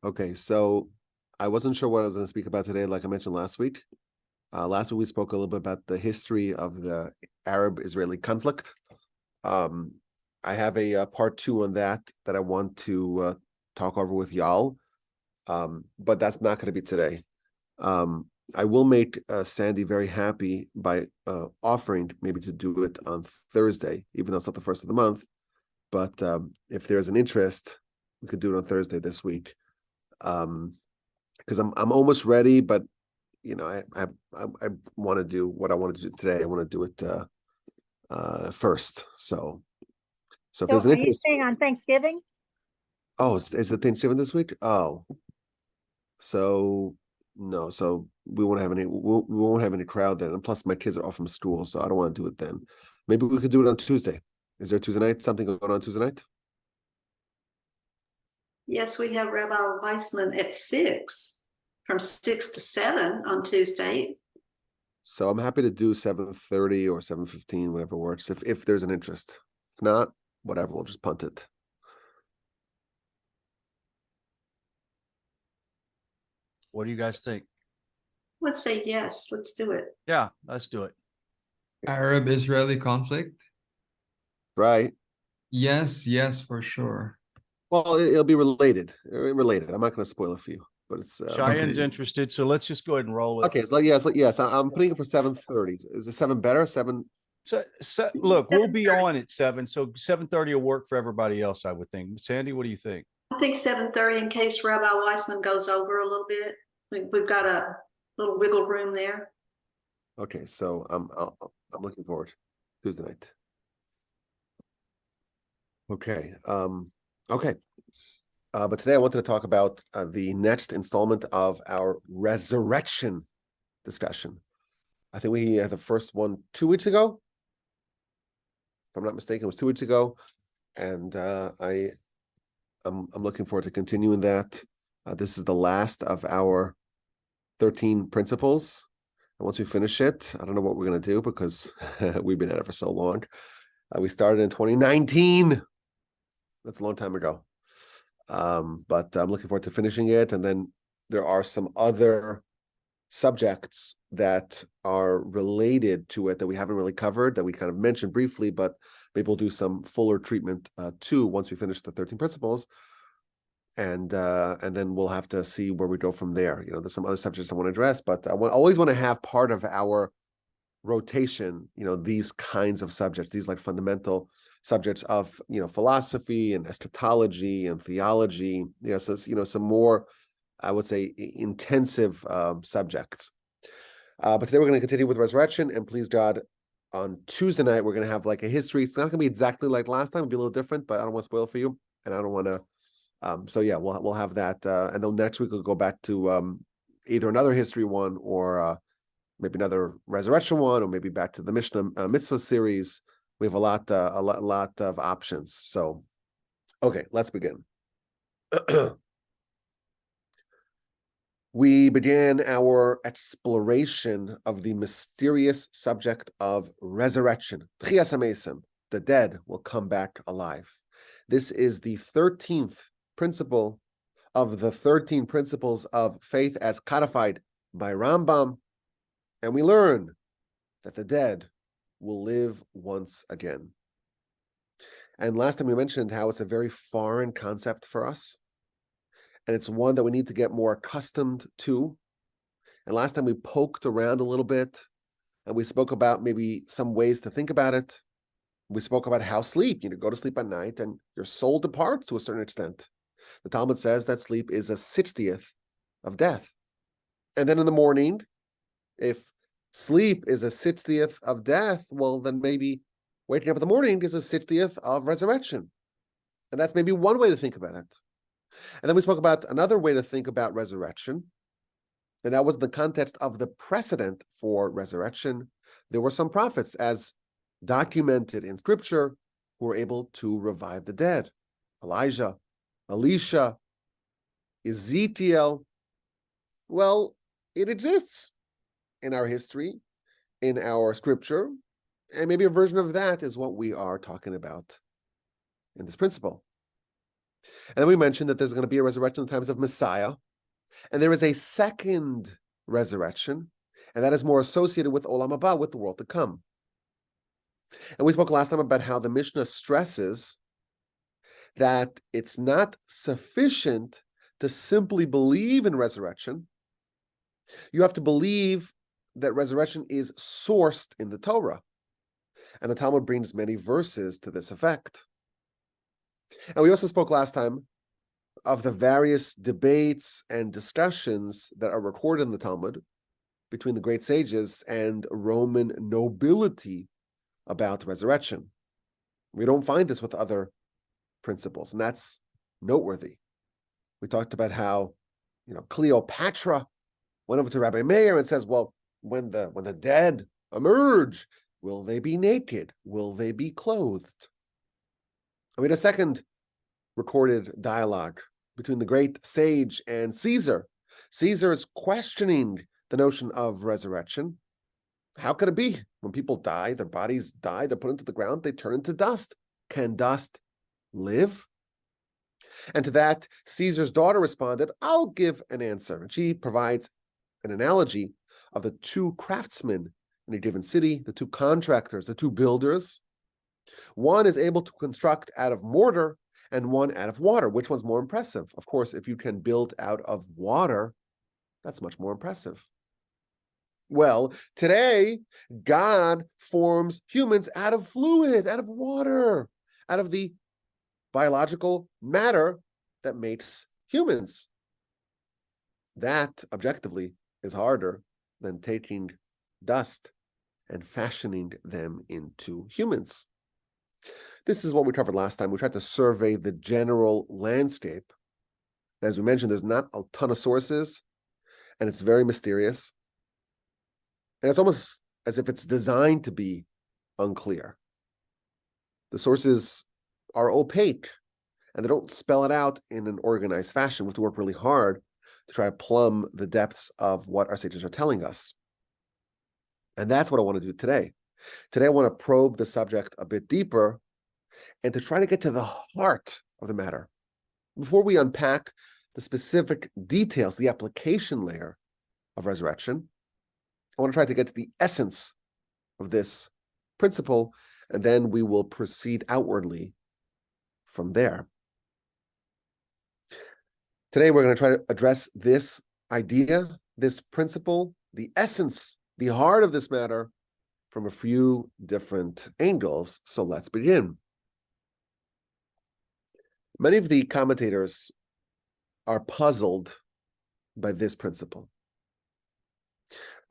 Okay, so I wasn't sure what I was going to speak about today, like I mentioned last week. Last week we spoke a little bit about the history of the Arab-Israeli conflict. Um, I have a part two on that I want to talk over with y'all, but that's not going to be today. I will make Sandy very happy by offering maybe to do it on Thursday, even though it's not the first of the month. But if there's an interest, we could do it on Thursday this week. Because I'm almost ready, but you know, I want to do what I want to do today. I want to do it first. So if So there's an are you interest, staying on Thanksgiving? oh, is it Thanksgiving this week? Oh, so no, so we won't have any crowd then. And plus, my kids are off from school, so I don't want to do it then. Maybe we could do it on Tuesday. Is there Tuesday night? Something going on Tuesday night? Yes, we have Rabbi Weissman at 6, from 6 to 7 on Tuesday. So I'm happy to do 7:30 or 7:15, whatever works. If there's an interest. If not, whatever, we'll just punt it. What do you guys think? Let's say yes, let's do it. Yeah, let's do it. Arab-Israeli conflict? Right. Yes, for sure. Well, it'll be related. Related. I'm not going to spoil it for you, but it's Cheyenne's Okay. interested, so let's just go ahead and roll it. okay. So yes. I'm putting it for 7:30. Is it 7 better? 7. So look, we'll be on at 7, so 7:30 will work for everybody else, I would think. Sandy, what do you think? I think 7:30 in case Rabbi Weissman goes over a little bit. We've got a little wiggle room there. Okay, so I'm looking forward. Tuesday night. Okay. Okay. But today I wanted to talk about the next installment of our resurrection discussion. I think we had the first one 2 weeks ago. If I'm not mistaken, it was 2 weeks ago, and I'm looking forward to continuing that. This is the last of our 13 principles. And once we finish it, I don't know what we're going to do because we've been at it for so long. We started in 2019. That's a long time ago. But I'm looking forward to finishing it. And then there are some other subjects that are related to it that we haven't really covered, that we kind of mentioned briefly, but maybe we'll do some fuller treatment too once we finish the 13 principles. And then we'll have to see where we go from there. You know, there's some other subjects I want to address, but always want to have part of our rotation, you know, these kinds of subjects, these like fundamental subjects of, you know, philosophy and eschatology and theology, you know, so, you know, some more, I would say, intensive subjects. But today we're going to continue with resurrection, and please God, on Tuesday night, we're going to have like a history. It's not going to be exactly like last time. It'll be a little different, but I don't want to spoil it for you, and I don't want to. So yeah, we'll have that, and then next week we'll go back to either another history one or maybe another resurrection one, or maybe back to the Mishnah Mitzvah series. We have a lot of options. So, okay, let's begin. We began our exploration of the mysterious subject of resurrection. Tchias HaMesim, the dead will come back alive. This is the 13th principle of the 13 principles of faith as codified by Rambam. And we learn that the dead will live once again. And last time we mentioned how it's a very foreign concept for us. And it's one that we need to get more accustomed to. And last time we poked around a little bit, and we spoke about maybe some ways to think about it. We spoke about how sleep, you know, go to sleep at night and your soul departs to a certain extent. The Talmud says that sleep is a 60th of death. And then in the morning, if sleep is a 60th of death, well, then maybe waking up in the morning is a 60th of resurrection. And that's maybe one way to think about it. And then we spoke about another way to think about resurrection. And that was the context of the precedent for resurrection. There were some prophets, as documented in scripture, who were able to revive the dead. Elijah, Elisha, Ezekiel. Well, it exists in our history, in our scripture, and maybe a version of that is what we are talking about in this principle. And then we mentioned that there's going to be a resurrection in the times of Messiah. And there is a second resurrection, and that is more associated with Olam Haba, with the world to come. And we spoke last time about how the Mishnah stresses that it's not sufficient to simply believe in resurrection. You have to believe that resurrection is sourced in the Torah. And the Talmud brings many verses to this effect. And we also spoke last time of the various debates and discussions that are recorded in the Talmud between the great sages and Roman nobility about resurrection. We don't find this with other principles, and that's noteworthy. We talked about how, Cleopatra went over to Rabbi Meir and says, well, when the dead emerge, will they be naked? Will they be clothed? I mean, a second recorded dialogue between the great sage and Caesar. Caesar is questioning the notion of resurrection. How could it be? When people die, their bodies die, they're put into the ground, they turn into dust. Can dust live? And to that, Caesar's daughter responded, I'll give an answer. And she provides an analogy of the two craftsmen in a given city, the two contractors, the two builders. One is able to construct out of mortar and one out of water. Which one's more impressive? Of course, if you can build out of water, that's much more impressive. Well, today, God forms humans out of fluid, out of water, out of the biological matter that makes humans. That, objectively, is harder than taking dust and fashioning them into humans. This is what we covered last time. We tried to survey the general landscape. As we mentioned, there's not a ton of sources, and it's very mysterious. And it's almost as if it's designed to be unclear. The sources are opaque, and they don't spell it out in an organized fashion. We have to work really hard to try to plumb the depths of what our sages are telling us. And that's what I want to do today. Today, I want to probe the subject a bit deeper and to try to get to the heart of the matter. Before we unpack the specific details, the application layer of resurrection, I want to try to get to the essence of this principle, and then we will proceed outwardly from there. Today, we're going to try to address this idea, this principle, the essence, the heart of this matter, from a few different angles. So let's begin. Many of the commentators are puzzled by this principle.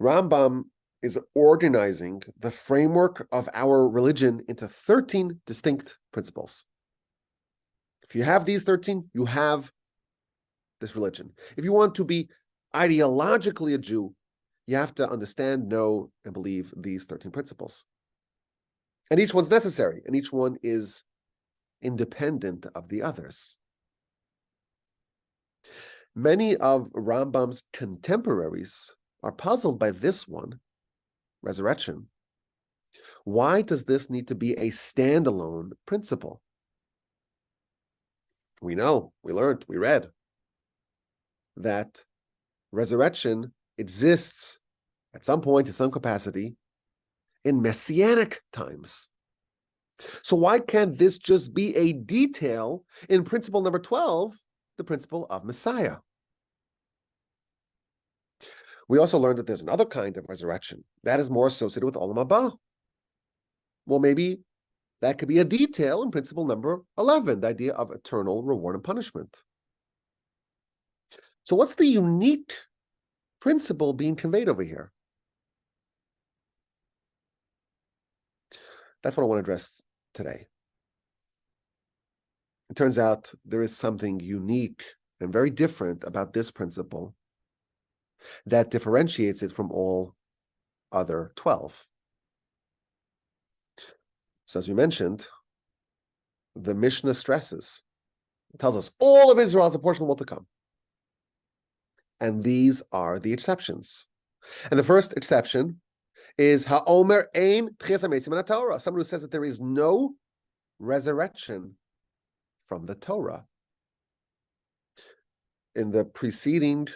Rambam is organizing the framework of our religion into 13 distinct principles. If you have these 13, you have this religion. If you want to be ideologically a Jew, you have to understand, know, and believe these 13 principles. And each one's necessary, and each one is independent of the others. Many of Rambam's contemporaries are puzzled by this one, resurrection. Why does this need to be a standalone principle? We know, we learned, we read that resurrection exists at some point, in some capacity, in messianic times. So why can't this just be a detail in principle number 12, the principle of Messiah? We also learned that there's another kind of resurrection that is more associated with Olam Haba. Well, maybe that could be a detail in principle number 11, the idea of eternal reward and punishment. So what's the unique principle being conveyed over here? That's what I want to address today. It turns out there is something unique and very different about this principle that differentiates it from all other 12. So as we mentioned, the Mishnah stresses, it tells us all of Israel is a portion of the world to come. And these are the exceptions. And the first exception is Ha'omer ein tchias hametzim min haTorah, someone who says that there is no resurrection from the Torah. in the preceding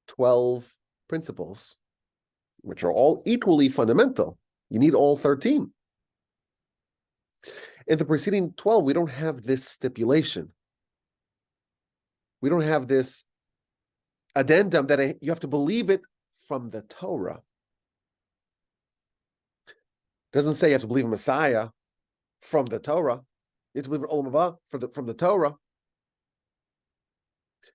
12 principles, which are all equally fundamental. You need all 13. In the preceding 12, we don't have this stipulation. We don't have this addendum that you have to believe it from the Torah. It doesn't say you have to believe in Messiah from the Torah. You have to believe in Olam Haba from the Torah.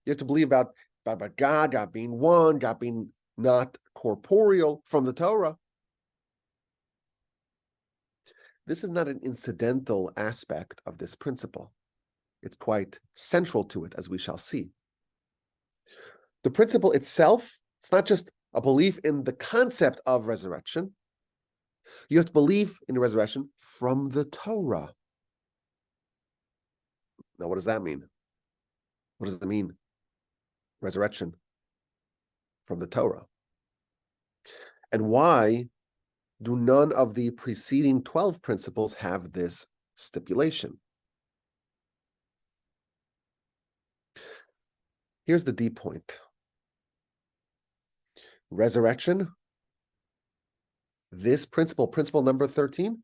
You have to believe about God being one, God being not corporeal from the Torah. This is not an incidental aspect of this principle. It's quite central to it, as we shall see. The principle itself, it's not just a belief in the concept of resurrection. You have to believe in the resurrection from the Torah. Now, what does that mean? What does it mean? Resurrection from the Torah. And why do none of the preceding 12 principles have this stipulation? Here's the deep point. Resurrection, this principle number 13,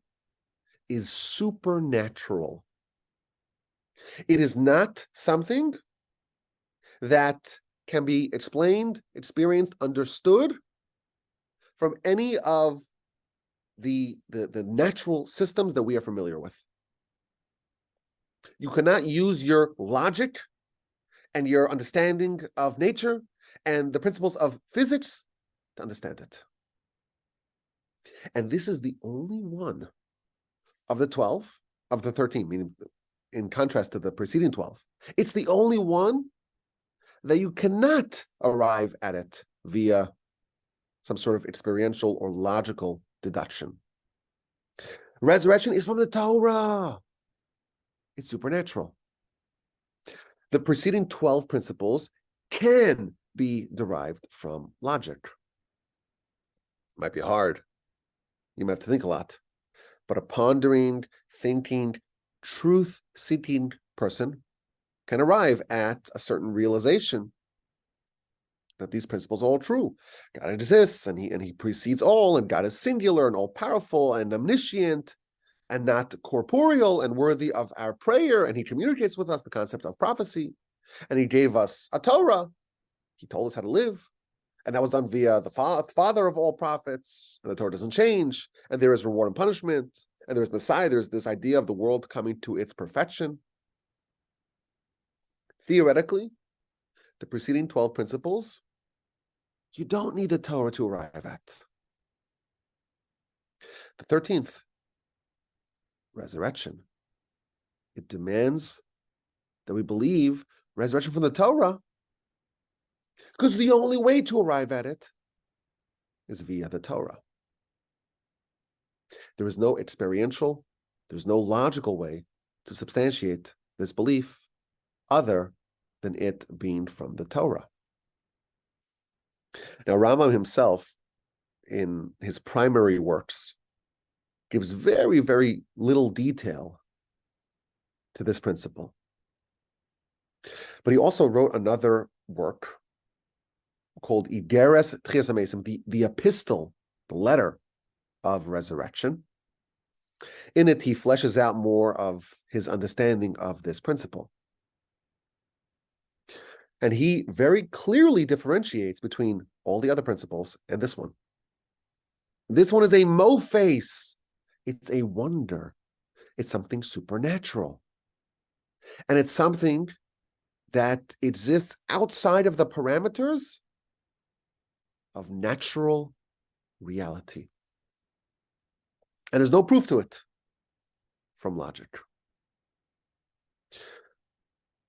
is supernatural. It is not something that can be explained, experienced, understood from any of the natural systems that we are familiar with. You cannot use your logic and your understanding of nature and the principles of physics to understand it. And this is the only one of the 12, of the 13, meaning in contrast to the preceding 12. It's the only one that you cannot arrive at it via some sort of experiential or logical deduction. Resurrection is from the Torah. It's supernatural. The preceding 12 principles can be derived from logic. Might be hard. You might have to think a lot. But a pondering, thinking, truth-seeking person can arrive at a certain realization that these principles are all true. God exists, and he precedes all, and God is singular and all-powerful and omniscient and not corporeal and worthy of our prayer, and he communicates with us the concept of prophecy, and he gave us a Torah. He told us how to live, and that was done via the father of all prophets, and the Torah doesn't change, and there is reward and punishment, and there's Messiah, there's this idea of the world coming to its perfection. Theoretically, the preceding 12 principles, you don't need the Torah to arrive at. The 13th, resurrection. It demands that we believe resurrection from the Torah, because the only way to arrive at it is via the Torah. There is no experiential, there's no logical way to substantiate this belief other than it being from the Torah. Now, Rambam himself, in his primary works, gives very, very little detail to this principle. But he also wrote another work called Igeres Tchias HaMesim, the epistle, the letter of resurrection. In it, he fleshes out more of his understanding of this principle. And he very clearly differentiates between all the other principles and this one. This one is a moface. It's a wonder. It's something supernatural. And it's something that exists outside of the parameters of natural reality. And there's no proof to it from logic.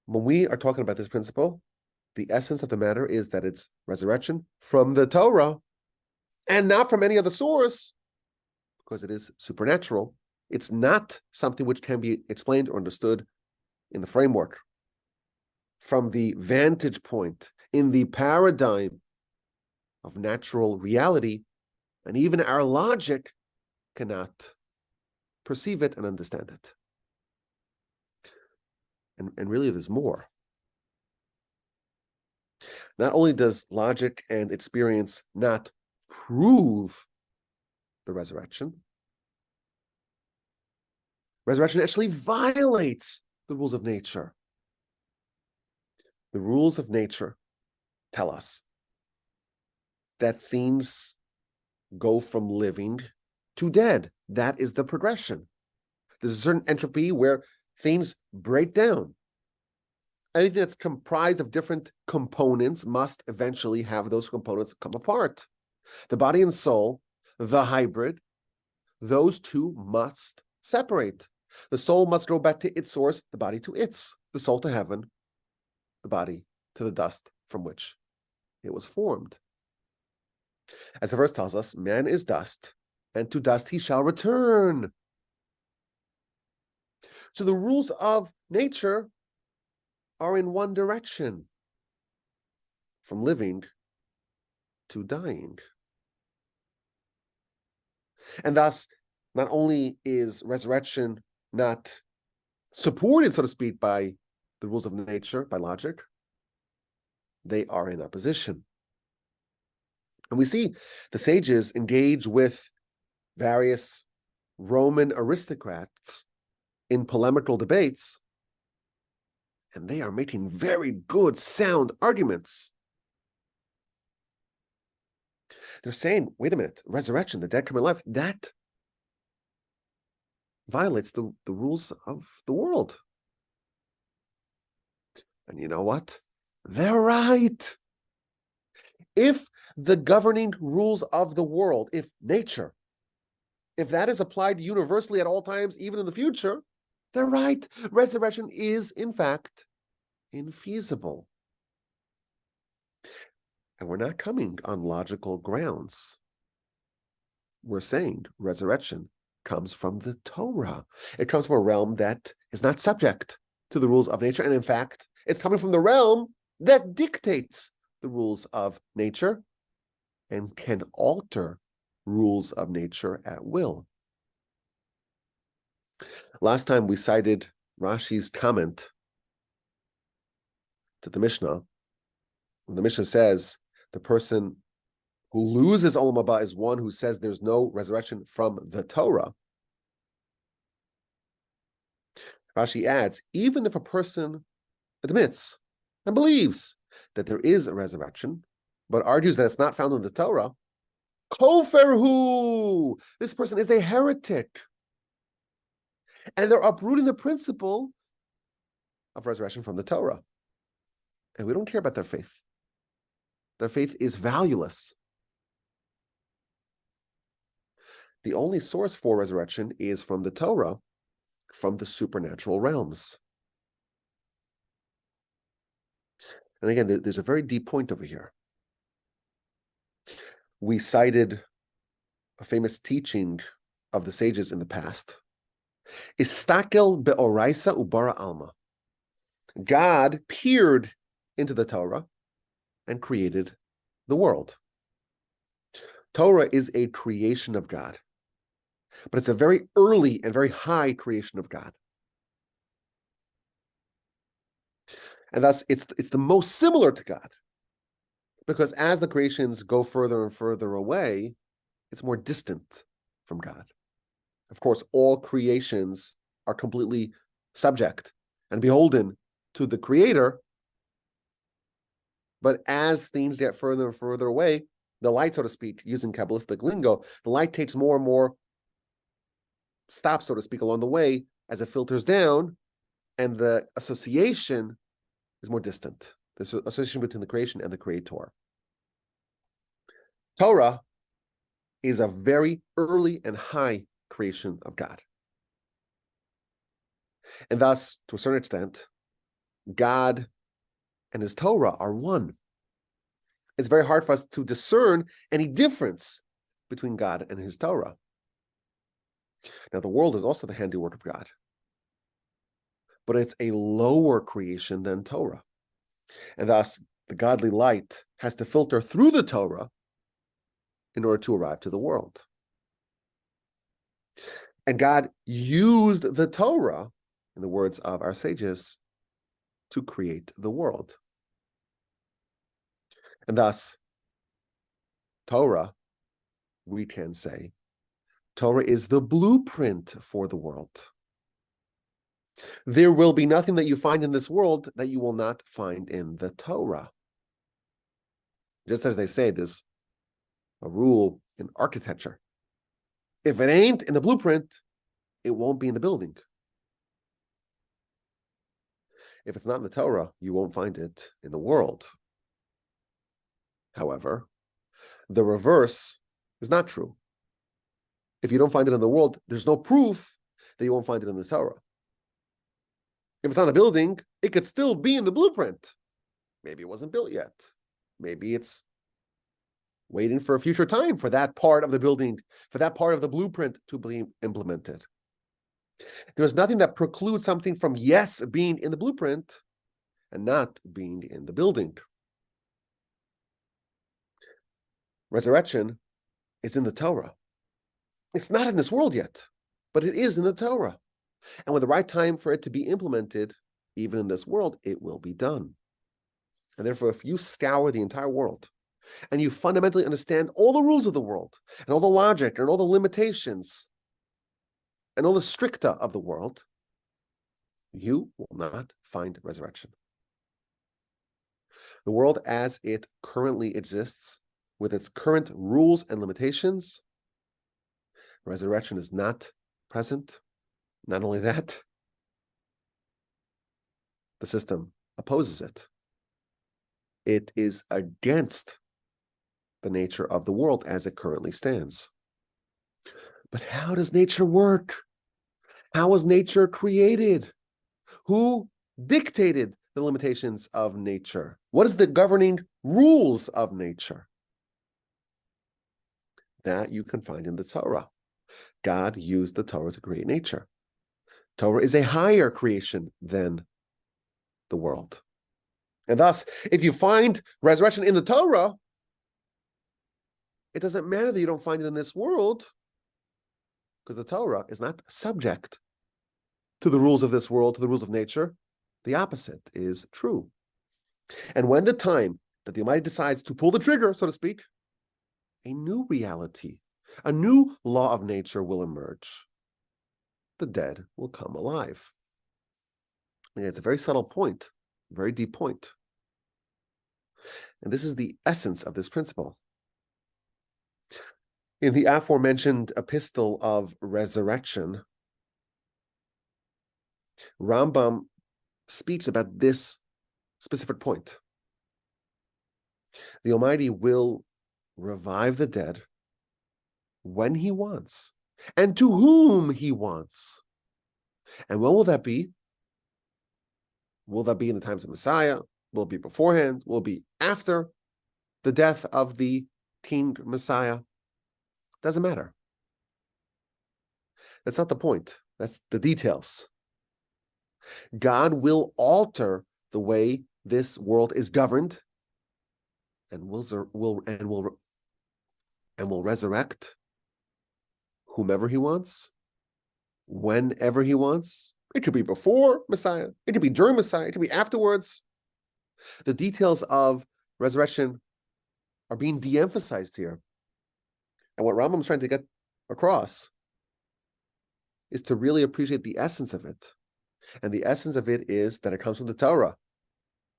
When we are talking about this principle, the essence of the matter is that it's resurrection from the Torah and not from any other source, because it is supernatural. It's not something which can be explained or understood in the framework, from the vantage point, in the paradigm of natural reality, and even our logic cannot perceive it and understand it. And really, there's more. Not only does logic and experience not prove the resurrection, resurrection actually violates the rules of nature. The rules of nature tell us that things go from living to dead. That is the progression. There's a certain entropy where things break down. Anything that's comprised of different components must eventually have those components come apart. The body and soul, the hybrid, those two must separate. The soul must go back to its source, the body to its, the soul to heaven, the body to the dust from which it was formed. As the verse tells us, man is dust, and to dust he shall return. So the rules of nature are in one direction, from living to dying. And thus, not only is resurrection not supported, so to speak, by the rules of nature, by logic, they are in opposition. And we see the sages engage with various Roman aristocrats in polemical debates, and they are making very good, sound arguments. They're saying, wait a minute, resurrection, the dead coming alive, that violates the rules of the world. And you know what? They're right. If the governing rules of the world, if nature, if that is applied universally at all times, even in the future, they're right. Resurrection is, in fact, infeasible. And we're not coming on logical grounds. We're saying resurrection comes from the Torah. It comes from a realm that is not subject to the rules of nature. And in fact, it's coming from the realm that dictates the rules of nature and can alter rules of nature at will. Last time we cited Rashi's comment to the Mishnah. The Mishnah says the person who loses Olam Haba is one who says there's no resurrection from the Torah. Rashi adds, even if a person admits and believes that there is a resurrection, but argues that it's not found in the Torah, koferhu, this person is a heretic. And they're uprooting the principle of resurrection from the Torah. And we don't care about their faith. Their faith is valueless. The only source for resurrection is from the Torah, from the supernatural realms. And again, there's a very deep point over here. We cited a famous teaching of the sages in the past. Istakel be'oraisa ubara alma. God peered into the Torah and created the world. Torah is a creation of God, but it's a very early and very high creation of God. And thus, it's the most similar to God, because as the creations go further and further away, it's more distant from God. Of course, all creations are completely subject and beholden to the Creator, but as things get further and further away, the light, so to speak, using Kabbalistic lingo, the light takes more and more stops, so to speak, along the way as it filters down, and the association is more distant. There's an association between the creation and the Creator. Torah is a very early and high creation of God. And thus, to a certain extent, God and his Torah are one. It's very hard for us to discern any difference between God and his Torah. Now, the world is also the handiwork of God, but it's a lower creation than Torah. And thus, the godly light has to filter through the Torah in order to arrive to the world. And God used the Torah, in the words of our sages, to create the world. And thus, Torah, we can say, Torah is the blueprint for the world. There will be nothing that you find in this world that you will not find in the Torah. Just as they say, there's a rule in architecture. If it ain't in the blueprint, it won't be in the building. If it's not in the Torah, you won't find it in the world. However, the reverse is not true. If you don't find it in the world, there's no proof that you won't find it in the Torah. If it's not a building, it could still be in the blueprint. Maybe it wasn't built yet. Maybe it's waiting for a future time for that part of the building, for that part of the blueprint to be implemented. There's nothing that precludes something from, yes, being in the blueprint and not being in the building. Resurrection is in the Torah. It's not in this world yet, but it is in the Torah. And when the right time for it to be implemented, even in this world, it will be done. And therefore, if you scour the entire world and you fundamentally understand all the rules of the world and all the logic and all the limitations and all the stricta of the world, you will not find resurrection. The world as it currently exists, with its current rules and limitations, resurrection is not present. Not only that, the system opposes it. It is against the nature of the world as it currently stands. But how does nature work? How was nature created? Who dictated the limitations of nature? What is the governing rules of nature? That you can find in the Torah. God used the Torah to create nature. Torah is a higher creation than the world. And thus, if you find resurrection in the Torah, it doesn't matter that you don't find it in this world, because the Torah is not subject to the rules of this world, to the rules of nature. The opposite is true. And when the time that the Almighty decides to pull the trigger, so to speak, a new reality, a new law of nature will emerge. The dead will come alive. And it's a very subtle point, very deep point. And this is the essence of this principle. In the aforementioned epistle of resurrection, Rambam speaks about this specific point. The Almighty will revive the dead when He wants, and to whom He wants. And when will that be? Will that be in the times of Messiah? Will it be beforehand? Will it be after the death of the King Messiah? Doesn't matter. That's not the point. That's the details. God will alter the way this world is governed, and will resurrect whomever He wants, whenever He wants. It could be before Messiah. It could be during Messiah. It could be afterwards. The details of resurrection are being de-emphasized here. And what Rambam is trying to get across is to really appreciate the essence of it. And the essence of it is that it comes from the Torah.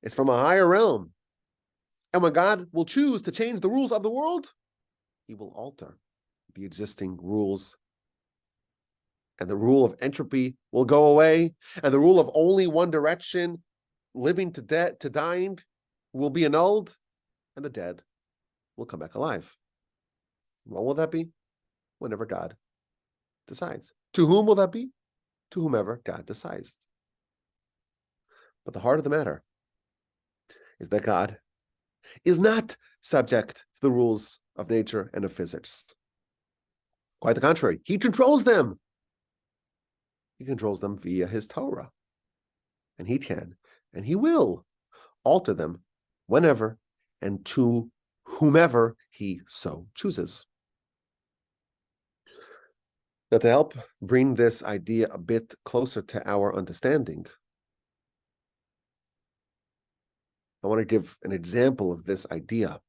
It's from a higher realm. And when God will choose to change the rules of the world, He will alter the existing rules. And the rule of entropy will go away. And the rule of only one direction, living to dying, will be annulled. And the dead will come back alive. When will that be? Whenever God decides. To whom will that be? To whomever God decides. But the heart of the matter is that God is not subject to the rules of nature and of physics. Quite the contrary, He controls them. He controls them via His Torah. And He can, and He will alter them whenever and to whomever He so chooses. Now, to help bring this idea a bit closer to our understanding, I want to give an example of this idea.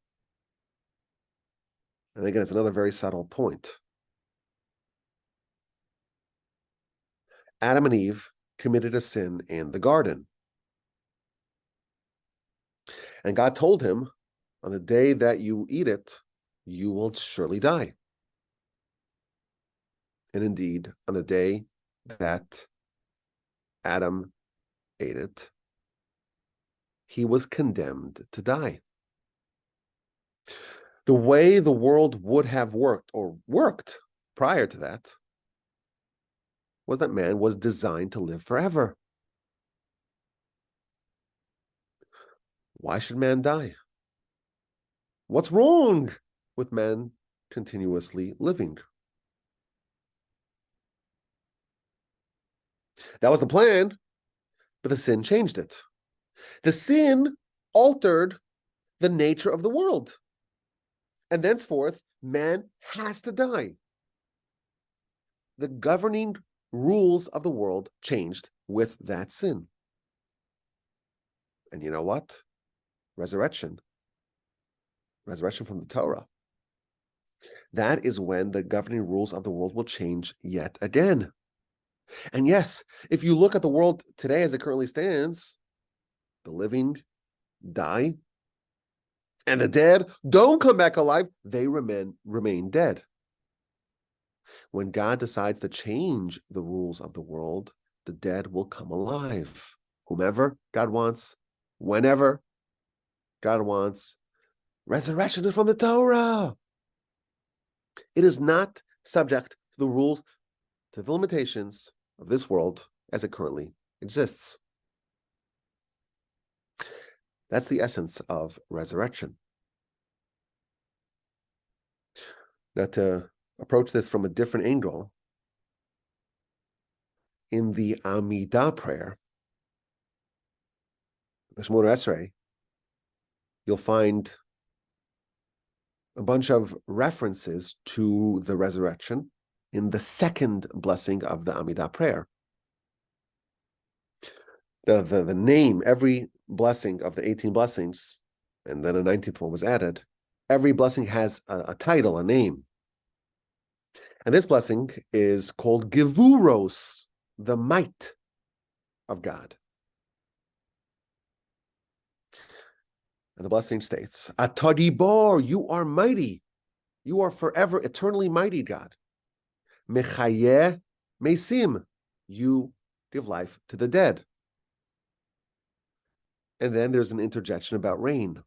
And again, it's another very subtle point. Adam and Eve committed a sin in the garden. And God told him, on the day that you eat it, you will surely die. And indeed, on the day that Adam ate it, he was condemned to die. The way the world would have worked, or worked prior to that, was that man was designed to live forever. Why should man die? What's wrong with man continuously living? That was the plan, but the sin changed it. The sin altered the nature of the world. And thenceforth, man has to die. The governing rules of the world changed with that sin. And you know what? Resurrection from the Torah. That is when the governing rules of the world will change yet again. And yes, if you look at the world today as it currently stands, the living die, and the dead don't come back alive, they remain dead. When God decides to change the rules of the world, the dead will come alive. Whomever God wants, whenever God wants. Resurrection is from the Torah. It is not subject to the rules, to the limitations of this world as it currently exists. That's the essence of resurrection. Now, to approach this from a different angle, in the Amidah prayer, the Shemona Esrei, you'll find a bunch of references to the resurrection in the second blessing of the Amidah prayer. Now, the name, every blessing of the 18 blessings, and then a 19th one was added, every blessing has a title, a name. And this blessing is called Gevuros, the might of God. And the blessing states, Atadibor, you are mighty. You are forever, eternally mighty, God. Mechayeh mesim, you give life to the dead. And then there's an interjection about rain.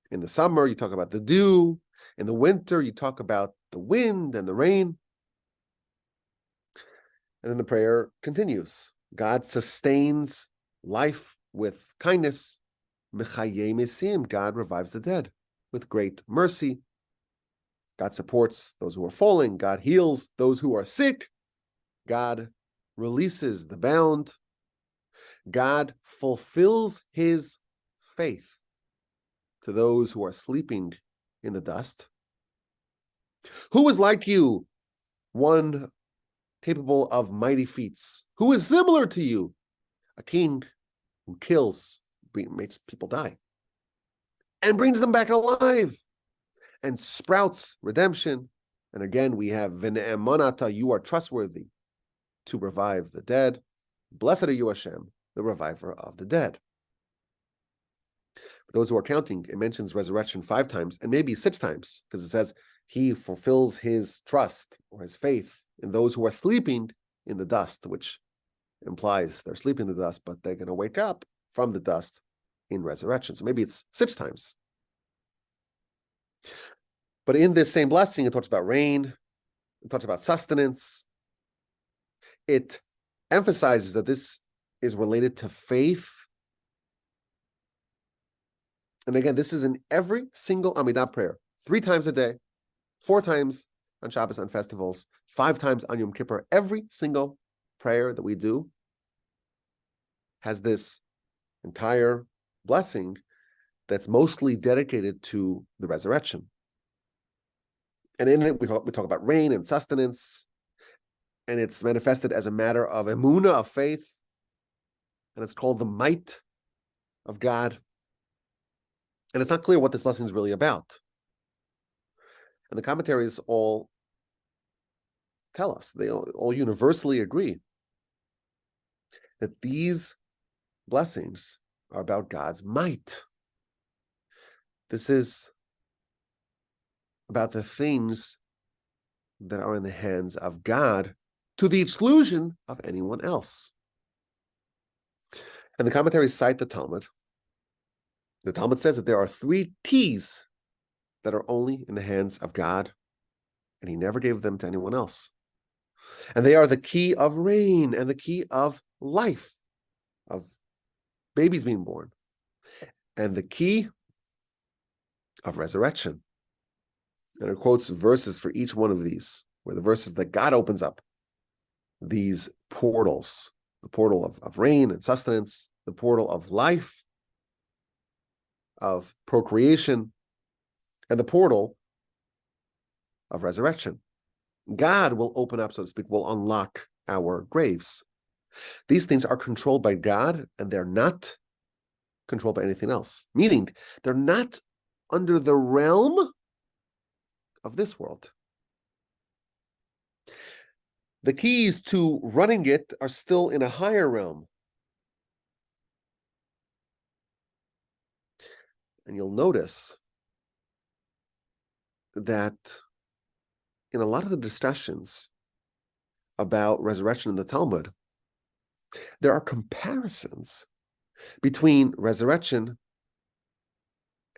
In the summer, you talk about the dew. In the winter, you talk about the wind and the rain. And then the prayer continues. God sustains life with kindness. Mechayeh mesim, God revives the dead with great mercy. God supports those who are falling. God heals those who are sick. God releases the bound. God fulfills his faith to those who are sleeping in the dust. Who is like you, one capable of mighty feats? Who is similar to you, a king who kills, makes people die, and brings them back alive, and sprouts redemption? And again, we have V'ne'emanata, you are trustworthy to revive the dead. Blessed are you, Hashem, the reviver of the dead. For those who are counting, it mentions resurrection 5 times and maybe 6 times, because it says he fulfills his trust or his faith in those who are sleeping in the dust, which implies they're sleeping in the dust, but they're going to wake up from the dust in resurrection. So maybe it's 6 times. But in this same blessing, it talks about rain, it talks about sustenance. It emphasizes that this is related to faith. And again, this is in every single Amidah prayer, 3 times a day, 4 times on Shabbos and festivals, 5 times on Yom Kippur. Every single prayer that we do has this entire blessing that's mostly dedicated to the resurrection. And in it, we talk about rain and sustenance, and it's manifested as a matter of emunah, of faith, and it's called the might of God. And it's not clear what this blessing is really about. And the commentaries all tell us, they all universally agree that these blessings are about God's might. This is about the things that are in the hands of God to the exclusion of anyone else. And the commentaries cite the Talmud. The Talmud says that there are 3 keys that are only in the hands of God, and he never gave them to anyone else. And they are the key of rain and the key of life, of babies being born, and the key of resurrection. And it quotes verses for each one of these, where the verses that God opens up these portals, the portal of rain and sustenance, the portal of life, of procreation, and the portal of resurrection. God will open up, so to speak, will unlock our graves. These things are controlled by God, and they're not controlled by anything else, meaning they're not under the realm of this world. The keys to running it are still in a higher realm. And you'll notice that in a lot of the discussions about resurrection in the Talmud, there are comparisons between resurrection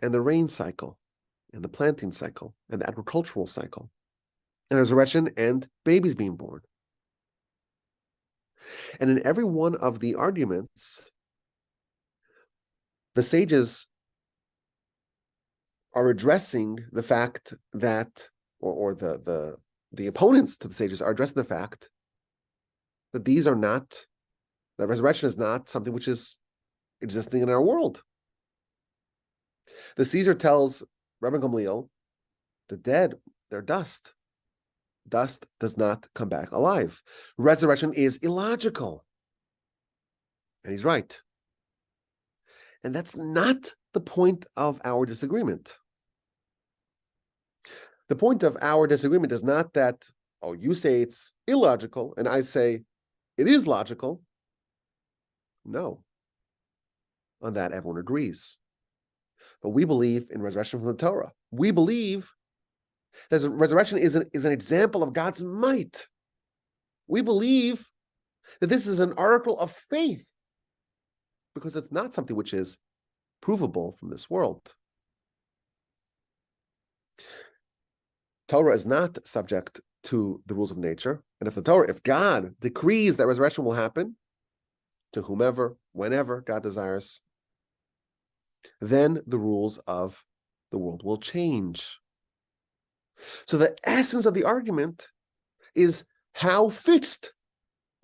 and the rain cycle, and the planting cycle, and the agricultural cycle, and resurrection and babies being born. And in every one of the arguments, the sages are addressing the fact that, or the opponents to the sages are addressing the fact that that resurrection is not something which is existing in our world. The Caesar tells Rabban Gamliel, the dead, they're dust. Dust does not come back alive. Resurrection is illogical. And he's right. And that's not the point of our disagreement. The point of our disagreement is not that, oh, you say it's illogical, and I say it is logical. No. On that, everyone agrees. But we believe in resurrection from the Torah. We believe that resurrection is an example of God's might. We believe that this is an article of faith because it's not something which is provable from this world. Torah is not subject to the rules of nature. And if God decrees that resurrection will happen to whomever, whenever God desires, then the rules of the world will change. So the essence of the argument is how fixed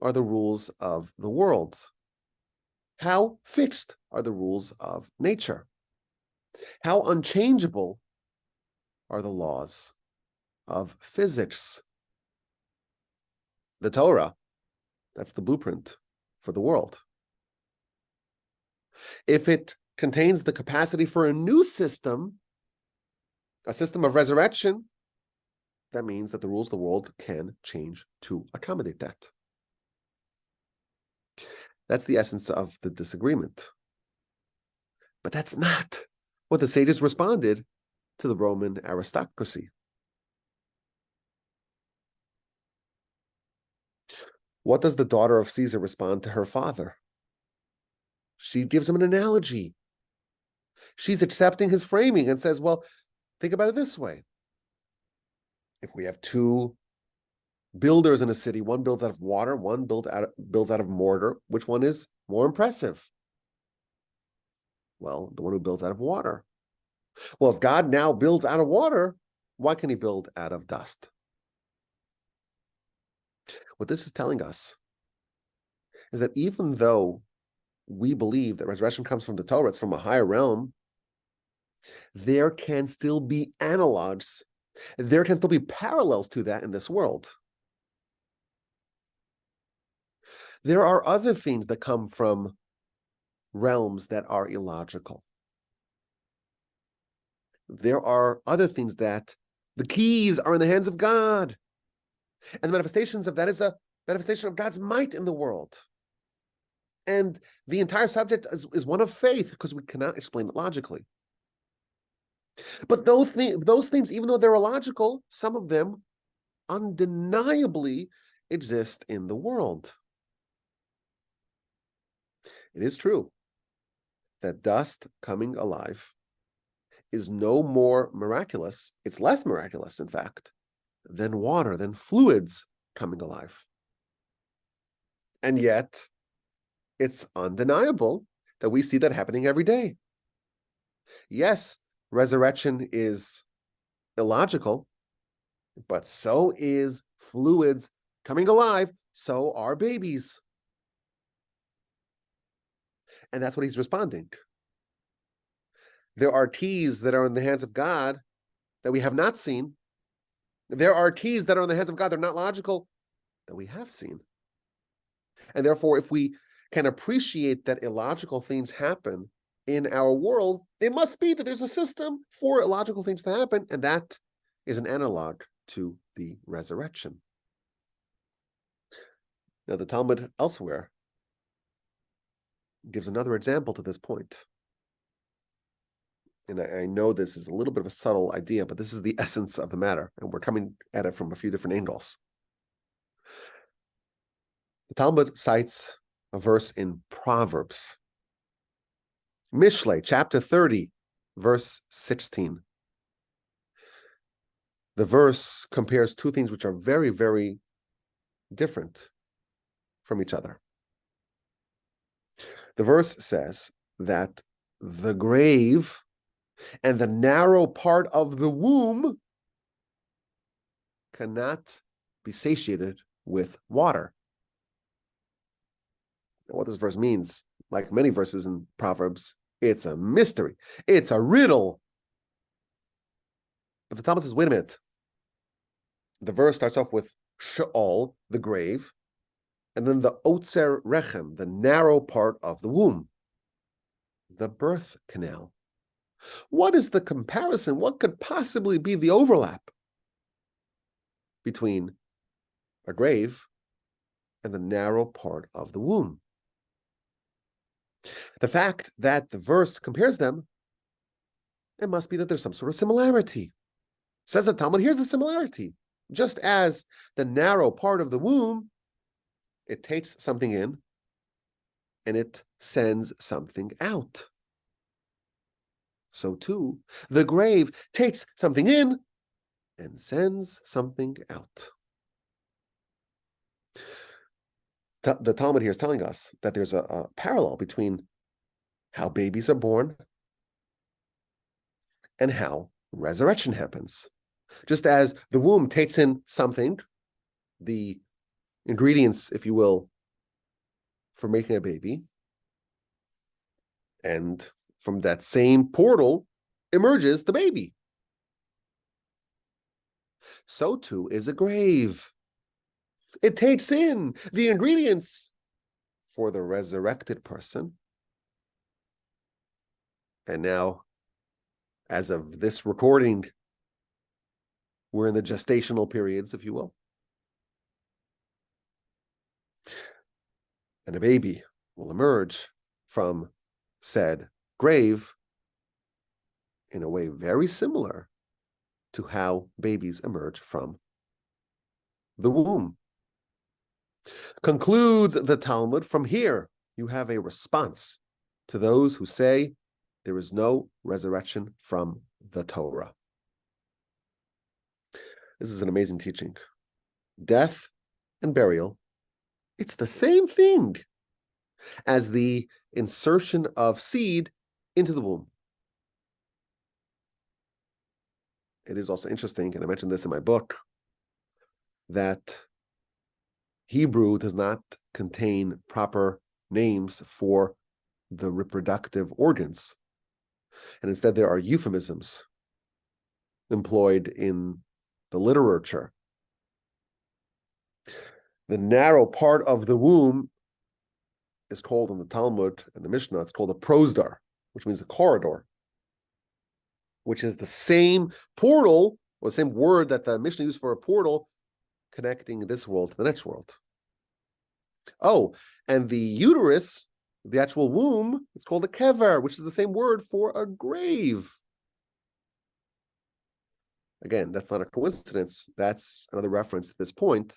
are the rules of the world? How fixed are the rules of nature? How unchangeable are the laws of physics? The Torah, that's the blueprint for the world. If it contains the capacity for a new system, a system of resurrection, that means that the rules of the world can change to accommodate that. That's the essence of the disagreement. But that's not what the sages responded to the Roman aristocracy. What does the daughter of Caesar respond to her father? She gives him an analogy. She's accepting his framing and says, well, think about it this way. If we have 2 builders in a city, one builds out of water, one builds out of mortar, which one is more impressive? Well, the one who builds out of water. Well, if God now builds out of water, why can he build out of dust? What this is telling us is that even though we believe that resurrection comes from the Torah, it's from a higher realm, there can still be analogs, there can still be parallels to that in this world. There are other things that come from realms that are illogical. There are other things that the keys are in the hands of God. And the manifestations of that is a manifestation of God's might in the world. And the entire subject is one of faith, because we cannot explain it logically. But those things, even though they're illogical, some of them undeniably exist in the world. It is true that dust coming alive is no more miraculous, it's less miraculous, in fact, than water, than fluids coming alive. And yet, it's undeniable that we see that happening every day. Yes, resurrection is illogical, but so is fluids coming alive, so are babies. And that's what he's responding. There are keys that are in the hands of God that we have not seen. There are keys that are in the hands of God that are not logical, that we have seen. And therefore, if we can appreciate that illogical things happen in our world, it must be that there's a system for illogical things to happen, and that is an analog to the resurrection. Now, the Talmud elsewhere gives another example to this point. And I know this is a little bit of a subtle idea, but this is the essence of the matter, and we're coming at it from a few different angles. The Talmud cites a verse in Proverbs, Mishlei, chapter 30, verse 16. The verse compares two things which are very, very different from each other. The verse says that the grave and the narrow part of the womb cannot be satiated with water. Now, what this verse means, like many verses in Proverbs, it's a mystery. It's a riddle. But the Talmud says, wait a minute. The verse starts off with Sheol, the grave, and then the Otzer Rechem, the narrow part of the womb, the birth canal. What is the comparison? What could possibly be the overlap between a grave and the narrow part of the womb? The fact that the verse compares them, it must be that there's some sort of similarity. Says the Talmud, here's the similarity. Just as the narrow part of the womb, it takes something in and it sends something out. So too, the grave takes something in and sends something out. The Talmud here is telling us that there's a parallel between how babies are born and how resurrection happens. Just as the womb takes in something, the ingredients, if you will, for making a baby, and from that same portal emerges the baby. So too is a grave. It takes in the ingredients for the resurrected person. And now, as of this recording, we're in the gestational periods, if you will. And a baby will emerge from said grave in a way very similar to how babies emerge from the womb. Concludes the Talmud, from here you have a response to those who say there is no resurrection from the Torah. This is an amazing teaching. Death and burial, it's the same thing as the insertion of seed into the womb. It is also interesting, and I mentioned this in my book, that Hebrew does not contain proper names for the reproductive organs. And instead, there are euphemisms employed in the literature. The narrow part of the womb is called in the Talmud and the Mishnah, it's called a prosdar, which means a corridor, which is the same portal, or the same word that the Mishnah used for a portal, connecting this world to the next world. Oh, and the uterus, the actual womb, it's called a kever, which is the same word for a grave. Again, that's not a coincidence. That's another reference to this point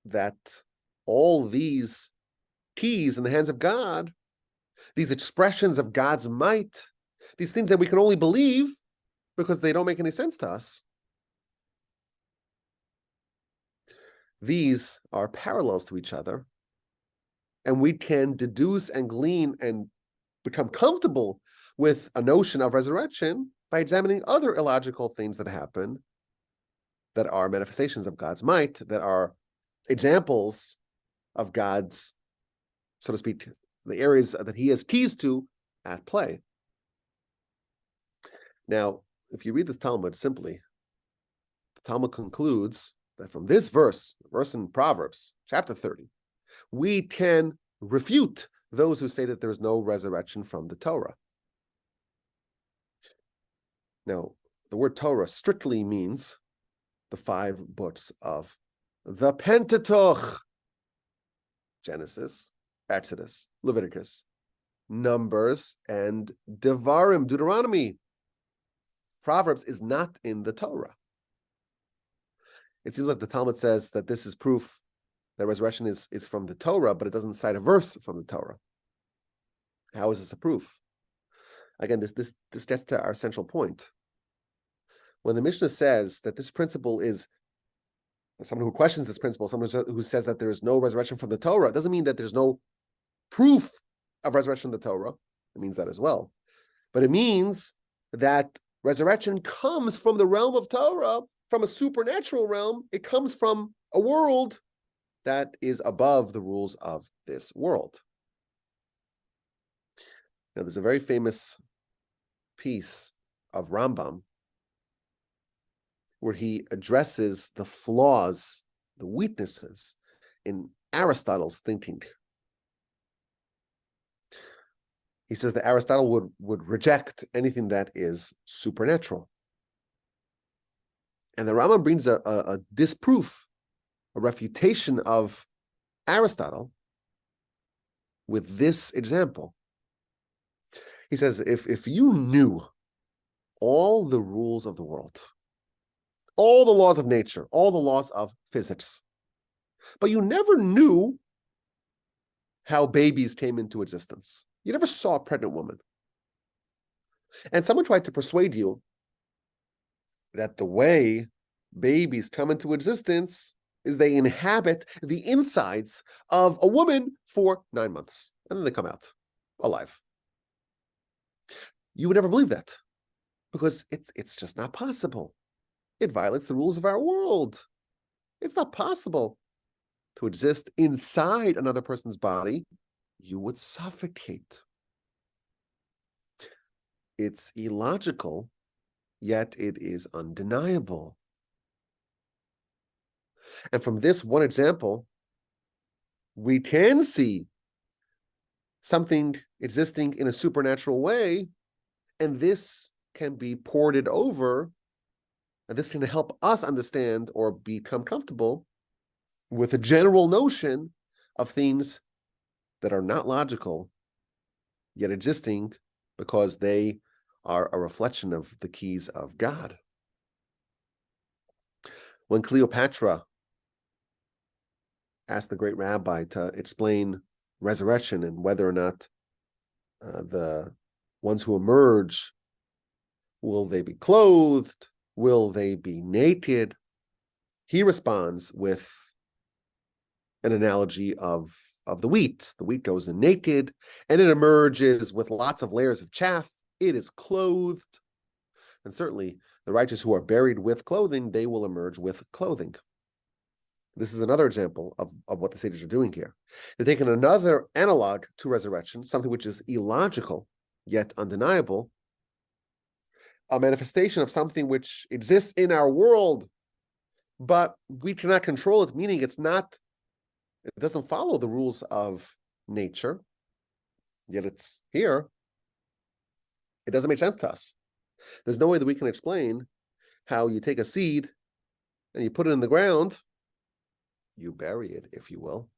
that all these keys in the hands of God, these expressions of God's might, these things that we can only believe because they don't make any sense to us, these are parallels to each other, and we can deduce and glean and become comfortable with a notion of resurrection by examining other illogical things that happen that are manifestations of God's might, that are examples of God's, so to speak, the areas that he has keys to at play. Now, if you read this Talmud simply, the Talmud concludes that from this verse in Proverbs, chapter 30, we can refute those who say that there is no resurrection from the Torah. Now, the word Torah strictly means the 5 books of the Pentateuch: Genesis, Exodus, Leviticus, Numbers, and Devarim, Deuteronomy. Proverbs is not in the Torah. It seems like the Talmud says that this is proof that resurrection is from the Torah, but it doesn't cite a verse from the Torah. How is this a proof? Again, this gets to our central point. When the Mishnah says that this principle is, someone who questions this principle, someone who says that there is no resurrection from the Torah, it doesn't mean that there's no proof of resurrection in the Torah. It means that as well. But it means that resurrection comes from the realm of Torah, from a supernatural realm. It comes from a world that is above the rules of this world. Now, there's a very famous piece of Rambam where he addresses the flaws, the weaknesses in Aristotle's thinking. He says that Aristotle would reject anything that is supernatural. And the Rambam brings a disproof, a refutation of Aristotle with this example. He says, if you knew all the rules of the world, all the laws of nature, all the laws of physics, but you never knew how babies came into existence, you never saw a pregnant woman, and someone tried to persuade you that the way babies come into existence is they inhabit the insides of a woman for 9 months, and then they come out alive. You would never believe that, because it's just not possible. It violates the rules of our world. It's not possible to exist inside another person's body. You would suffocate. It's illogical, yet it is undeniable. And from this one example, we can see something existing in a supernatural way, and this can be ported over, and this can help us understand or become comfortable with a general notion of things that are not logical, yet existing because they are a reflection of the keys of God. When Cleopatra asked the great rabbi to explain resurrection and whether or not the ones who emerge, will they be clothed? Will they be naked? He responds with an analogy of the wheat. The wheat goes in naked, and it emerges with lots of layers of chaff. It is clothed. And certainly, the righteous who are buried with clothing, they will emerge with clothing. This is another example of what the sages are doing here. They're taking another analog to resurrection, something which is illogical, yet undeniable, a manifestation of something which exists in our world, but we cannot control it, meaning it's not It doesn't follow the rules of nature, yet it's here. It doesn't make sense to us. There's no way that we can explain how you take a seed and you put it in the ground, you bury it, if you will,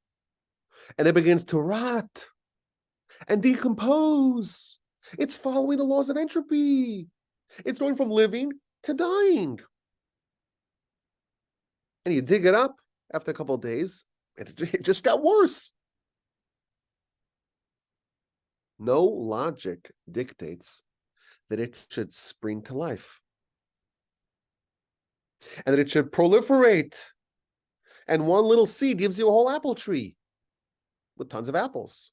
and it begins to rot and decompose. It's following the laws of entropy. It's going from living to dying. And you dig it up after a couple of days, and it just got worse. No logic dictates that it should spring to life and that it should proliferate. And one little seed gives you a whole apple tree with tons of apples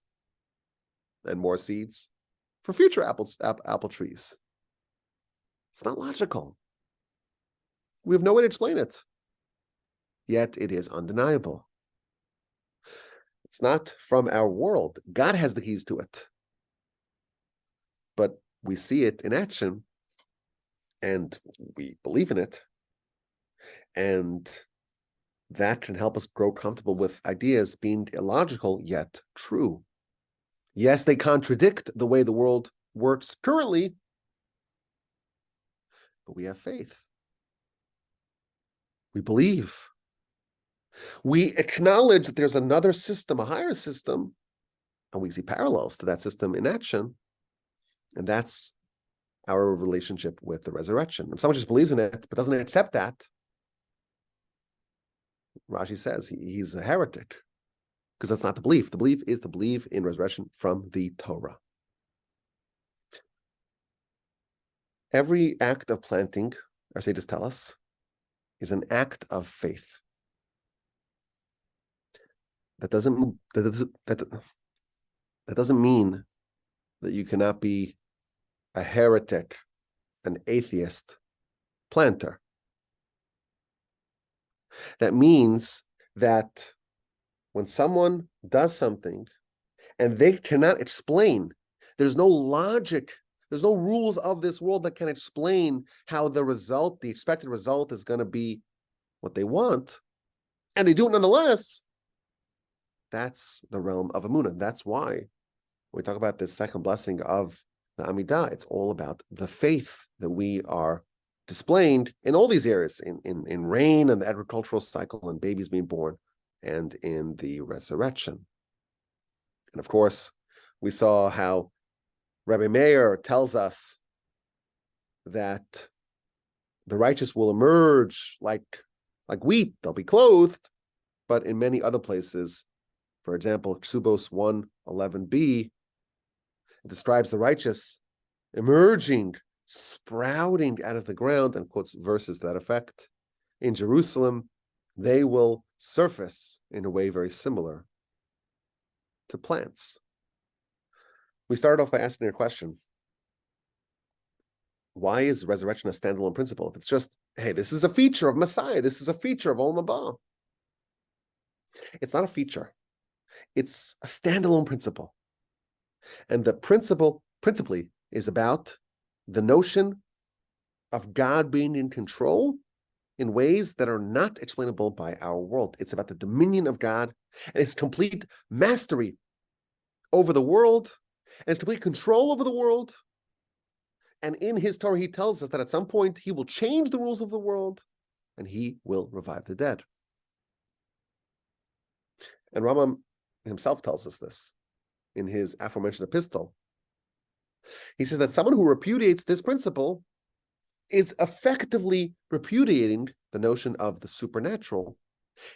and more seeds for future apple trees. It's not logical. We have no way to explain it. Yet it is undeniable. It's not from our world. God has the keys to it. But we see it in action and we believe in it. And that can help us grow comfortable with ideas being illogical yet true. Yes, they contradict the way the world works currently, but we have faith. We believe. We acknowledge that there's another system, a higher system, and we see parallels to that system in action. And that's our relationship with the resurrection. If someone just believes in it, but doesn't accept that, Rashi says he's a heretic, because that's not the belief. The belief is to believe in resurrection from the Torah. Every act of planting, our sages tell us, is an act of faith. That doesn't mean that you cannot be a heretic, an atheist planter. That means that when someone does something and they cannot explain, there's no logic, there's no rules of this world that can explain how the result, the expected result, is going to be what they want, and they do it nonetheless, that's the realm of Emunah. That's why when we talk about this second blessing of the Amidah, it's all about the faith that we are displaying in all these areas, in rain and the agricultural cycle and babies being born, and in the resurrection. And of course, we saw how Rabbi Meir tells us that the righteous will emerge like wheat, they'll be clothed, but in many other places, for example, Ksubos 1:11b, it describes the righteous emerging, sprouting out of the ground, and quotes verses to that effect. In Jerusalem, they will surface in a way very similar to plants. We started off by asking a question. Why is resurrection a standalone principle? If it's just, hey, this is a feature of Messiah, this is a feature of Olam Haba. It's not a feature. It's a standalone principle. And the principally is about the notion of God being in control in ways that are not explainable by our world. It's about the dominion of God and his complete mastery over the world and his complete control over the world. And in his Torah, he tells us that at some point he will change the rules of the world and he will revive the dead. And Rambam himself tells us this in his aforementioned epistle. He says that someone who repudiates this principle is effectively repudiating the notion of the supernatural,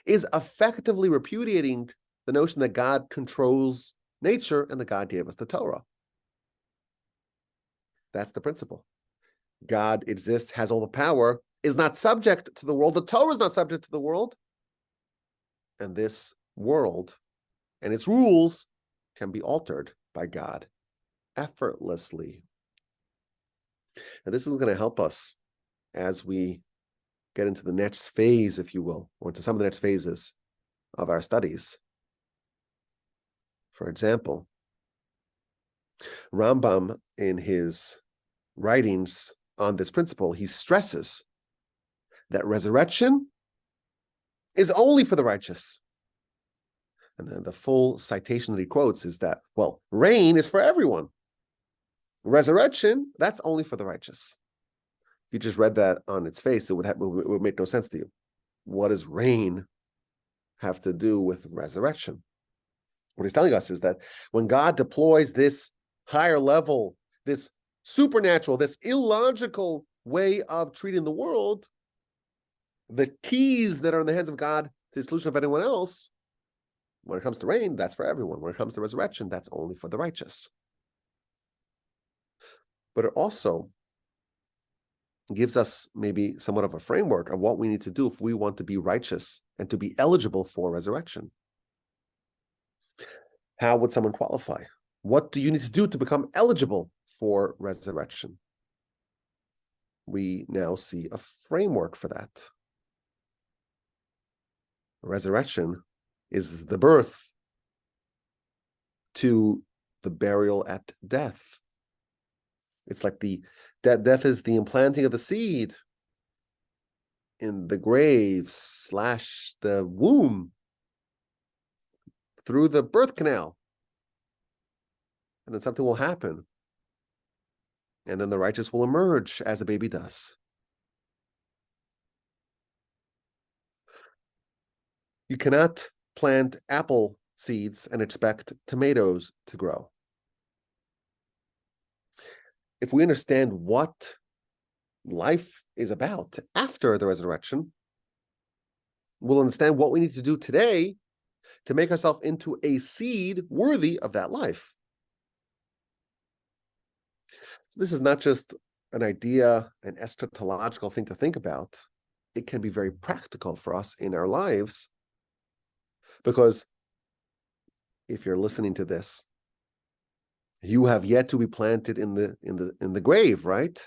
is effectively repudiating the notion that God controls nature and that God gave us the Torah. That's the principle. God exists, has all the power, is not subject to the world. The Torah is not subject to the world. And this world and its rules can be altered by God effortlessly. And this is going to help us as we get into the next phase, if you will, or into some of the next phases of our studies. For example, Rambam, in his writings on this principle, he stresses that resurrection is only for the righteous. And then the full citation that he quotes is that, well, reign is for everyone. Resurrection, that's only for the righteous. If you just read that on its face, it would make no sense to you. What does reign have to do with resurrection? What he's telling us is that when God deploys this higher level, this supernatural, this illogical way of treating the world, the keys that are in the hands of God to the exclusion of anyone else, when it comes to reign, that's for everyone. When it comes to resurrection, that's only for the righteous. But it also gives us maybe somewhat of a framework of what we need to do if we want to be righteous and to be eligible for resurrection. How would someone qualify? What do you need to do to become eligible for resurrection? We now see a framework for that. Resurrection is the birth to the burial at death. It's like death is the implanting of the seed in the grave / the womb through the birth canal. And then something will happen. And then the righteous will emerge as a baby does. You cannot plant apple seeds and expect tomatoes to grow. If we understand what life is about after the resurrection, we'll understand what we need to do today to make ourselves into a seed worthy of that life. So this is not just an idea, an eschatological thing to think about. It can be very practical for us in our lives, because if you're listening to this, you have yet to be planted in the grave, right?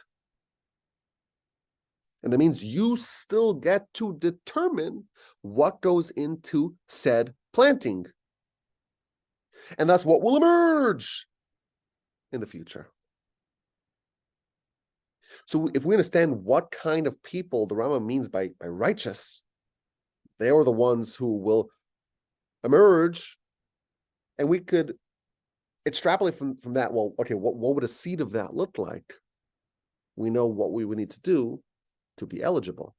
And that means you still get to determine what goes into said planting. And that's what will emerge in the future. So if we understand what kind of people the Rambam means by righteous, they are the ones who will emerge, and we could extrapolate from that. Well, okay, what would a seed of that look like? We know what we would need to do to be eligible.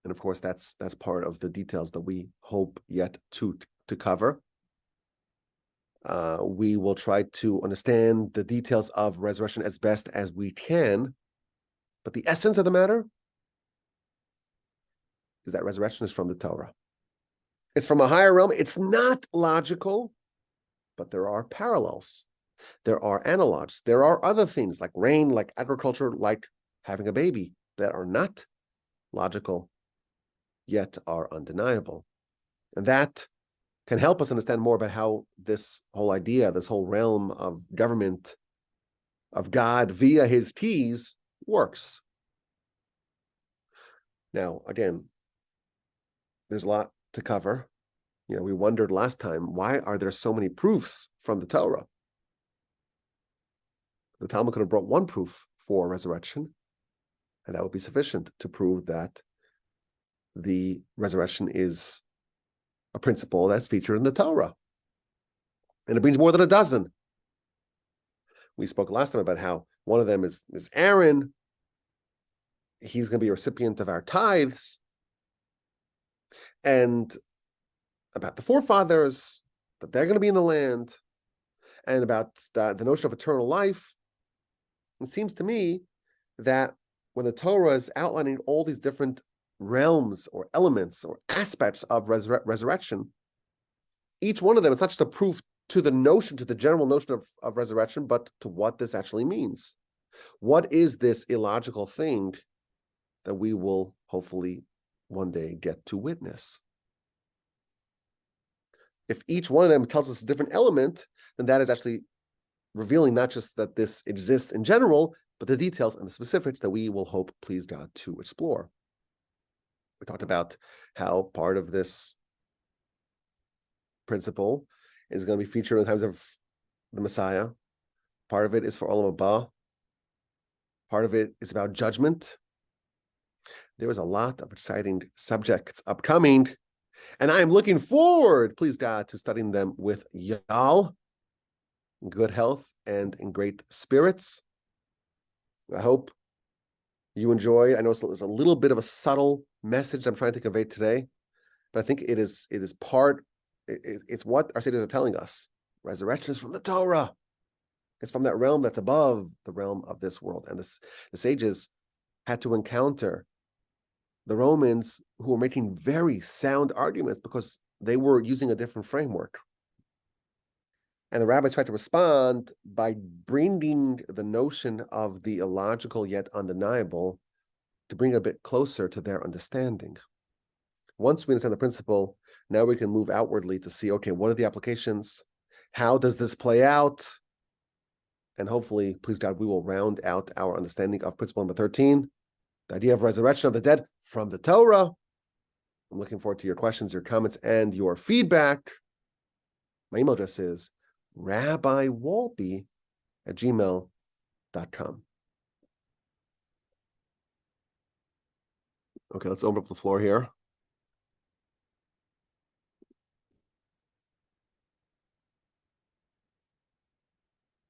And of course, that's part of the details that we hope yet to cover. We will try to understand the details of resurrection as best as we can. But the essence of the matter is that resurrection is from the Torah. It's from a higher realm. It's not logical, but there are parallels. There are analogs. There are other things like rain, like agriculture, like having a baby that are not logical, yet are undeniable. And that can help us understand more about how this whole idea, this whole realm of government, of God via his keys works. Now, again, there's a lot to cover. You know, we wondered last time, why are there so many proofs from the Torah? The Talmud could have brought one proof for resurrection, and that would be sufficient to prove that the resurrection is a principle that's featured in the Torah. And it brings more than a dozen. We spoke last time about how one of them is Aaron. He's going to be a recipient of our tithes. And about the forefathers, that they're going to be in the land, and about the notion of eternal life. It seems to me that when the Torah is outlining all these different realms or elements or aspects of resurrection, each one of them is not just a proof to the notion, to the general notion of resurrection, but to what this actually means. What is this illogical thing that we will hopefully one day get to witness? If each one of them tells us a different element, then that is actually revealing not just that this exists in general, but the details and the specifics that we will hope, please God, to explore. We talked about how part of this principle is going to be featured in times of the Messiah. Part of it is for Olam Haba. Part of it is about judgment. There is a lot of exciting subjects upcoming, And I am looking forward, please God, to studying them with y'all in good health and in great spirits. I hope you enjoy. I know it's a little bit of a subtle message I'm trying to convey today, but I think it is part, it's what our sages are telling us. Resurrection is from the Torah. It's from that realm that's above the realm of this world. And the sages had to encounter the Romans who were making very sound arguments because they were using a different framework. And the rabbis tried to respond by bringing the notion of the illogical yet undeniable to bring it a bit closer to their understanding. Once we understand the principle, now we can move outwardly to see, okay, what are the applications? How does this play out? And hopefully, please God, we will round out our understanding of principle number 13, the idea of resurrection of the dead from the Torah. I'm looking forward to your questions, your comments, and your feedback. My email address is rabbiwolpe@gmail.com. Okay, let's open up the floor here.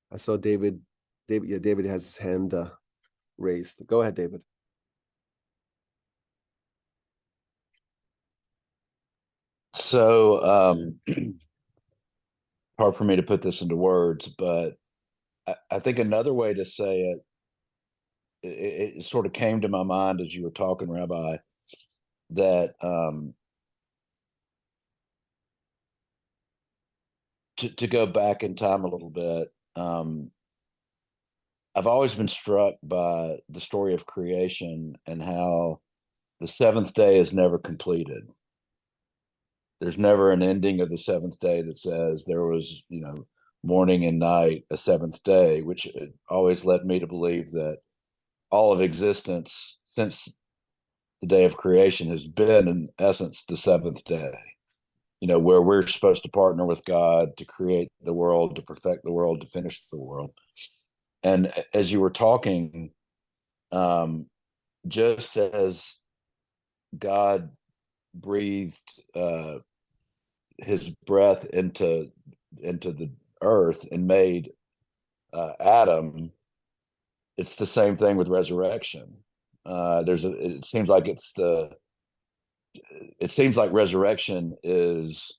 I saw David. David has his hand raised. Go ahead, David. So hard for me to put this into words, but I think another way to say it sort of came to my mind as you were talking, Rabbi, that to go back in time a little bit, I've always been struck by the story of creation and how the seventh day is never completed. There's never an ending of the seventh day that says there was, morning and night, a seventh day, which always led me to believe that all of existence since the day of creation has been, in essence, the seventh day, where we're supposed to partner with God to create the world, to perfect the world, to finish the world. And as you were talking, just as God breathed his breath into the earth and made Adam, it's the same thing with resurrection. It seems like resurrection is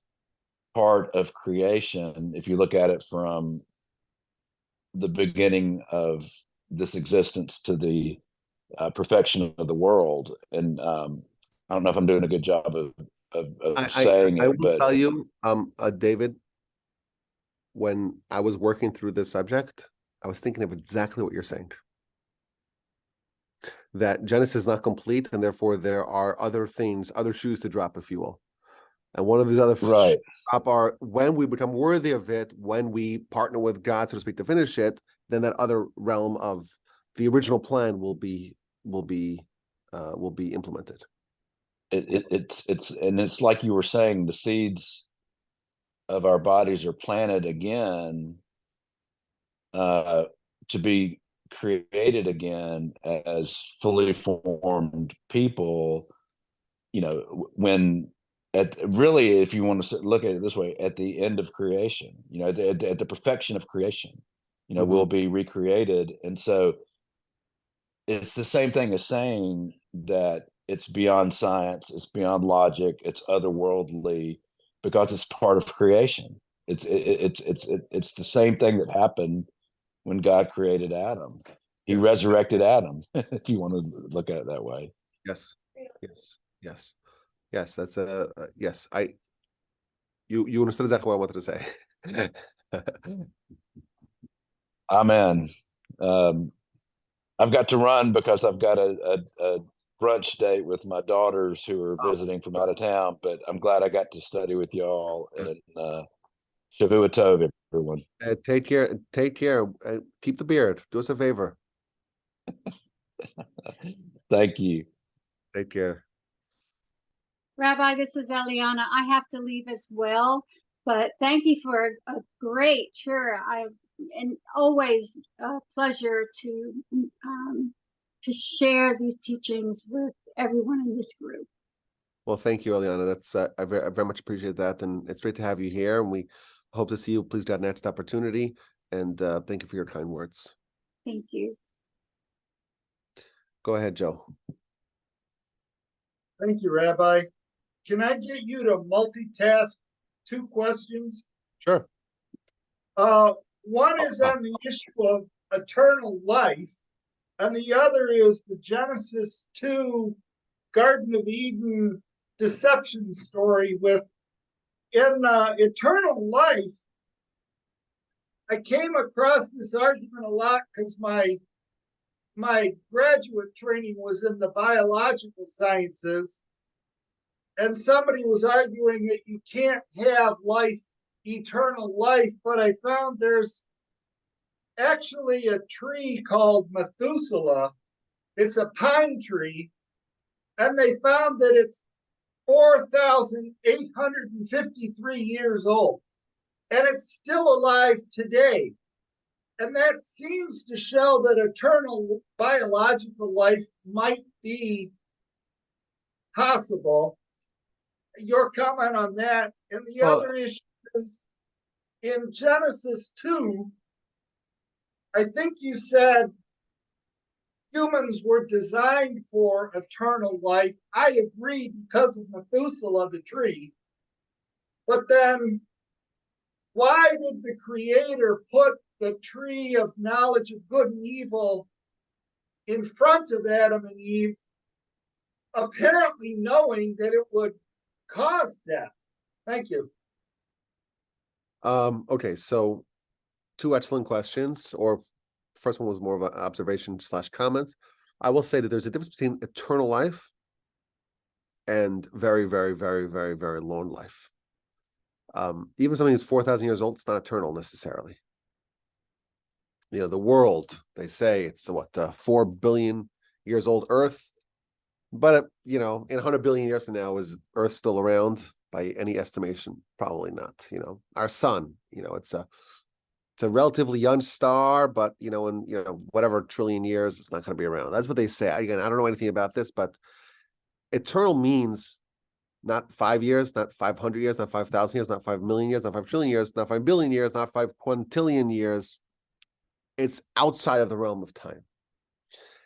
part of creation if you look at it from the beginning of this existence to the perfection of the world. And I don't know if I'm doing a good job of saying I it, will but tell you, David, when I was working through this subject, I was thinking of exactly what you're saying. That Genesis is not complete, and therefore there are other things, other shoes to drop, if you will. And one of these other right. shoes to drop are when we become worthy of it, when we partner with God, so to speak, to finish it, then that other realm of the original plan will be implemented. It's like you were saying, the seeds of our bodies are planted again to be created again as fully formed people, when really, if you want to look at it this way, at the end of creation, at the perfection of creation, we'll be recreated. And so it's the same thing as saying that it's beyond science, it's beyond logic, it's otherworldly, because it's part of creation. It's the same thing that happened when God created Adam. He resurrected Adam, if you want to look at it that way. Yes. That's yes. You understood exactly what I wanted to say. Amen. I've got to run because I've got a brunch date with my daughters who are visiting from out of town, but I'm glad I got to study with y'all, and Shavua Tov, everyone. Take care. Keep the beard. Do us a favor. Thank you. Take care. Rabbi, this is Eliana. I have to leave as well, but thank you for a great tour. And always a pleasure to share these teachings with everyone in this group. Well, thank you, Eliana. That's I very much appreciate that, and it's great to have you here. And we hope to see you. Please, God, next opportunity. And thank you for your kind words. Thank you. Go ahead, Joe. Thank you, Rabbi. Can I get you to multitask 2 questions? Sure. One is on the issue of eternal life, and the other is the Genesis 2 Garden of Eden deception story with in eternal life. I came across this argument a lot because my graduate training was in the biological sciences, and somebody was arguing that you can't have life, eternal life, but I found there's actually a tree called Methuselah. It's a pine tree, and they found that it's 4,853 years old, and it's still alive today. And that seems to show that eternal biological life might be possible. Your comment on that. And the other issue is in Genesis 2, I think you said humans were designed for eternal life. I agree because of Methuselah, the tree. But then why did the Creator put the tree of knowledge of good and evil in front of Adam and Eve, apparently knowing that it would cause death? Thank you. Okay, so 2 excellent questions, or first one was more of an observation / comment. I will say that there's a difference between eternal life and very, very, very, very, very long life. Even something that's 4,000 years old, it's not eternal necessarily. You know, the world, they say it's what 4 billion years old Earth, but in 100 billion years from now, is Earth still around by any estimation? Probably not. Our sun, it's a relatively young star, but in whatever trillion years, it's not going to be around. That's what they say. Again, I don't know anything about this, but eternal means not 5 years, not 500 years, not 5,000 years, not 5 million years, not 5 trillion years, not 5 billion years, not 5 quintillion years. It's outside of the realm of time.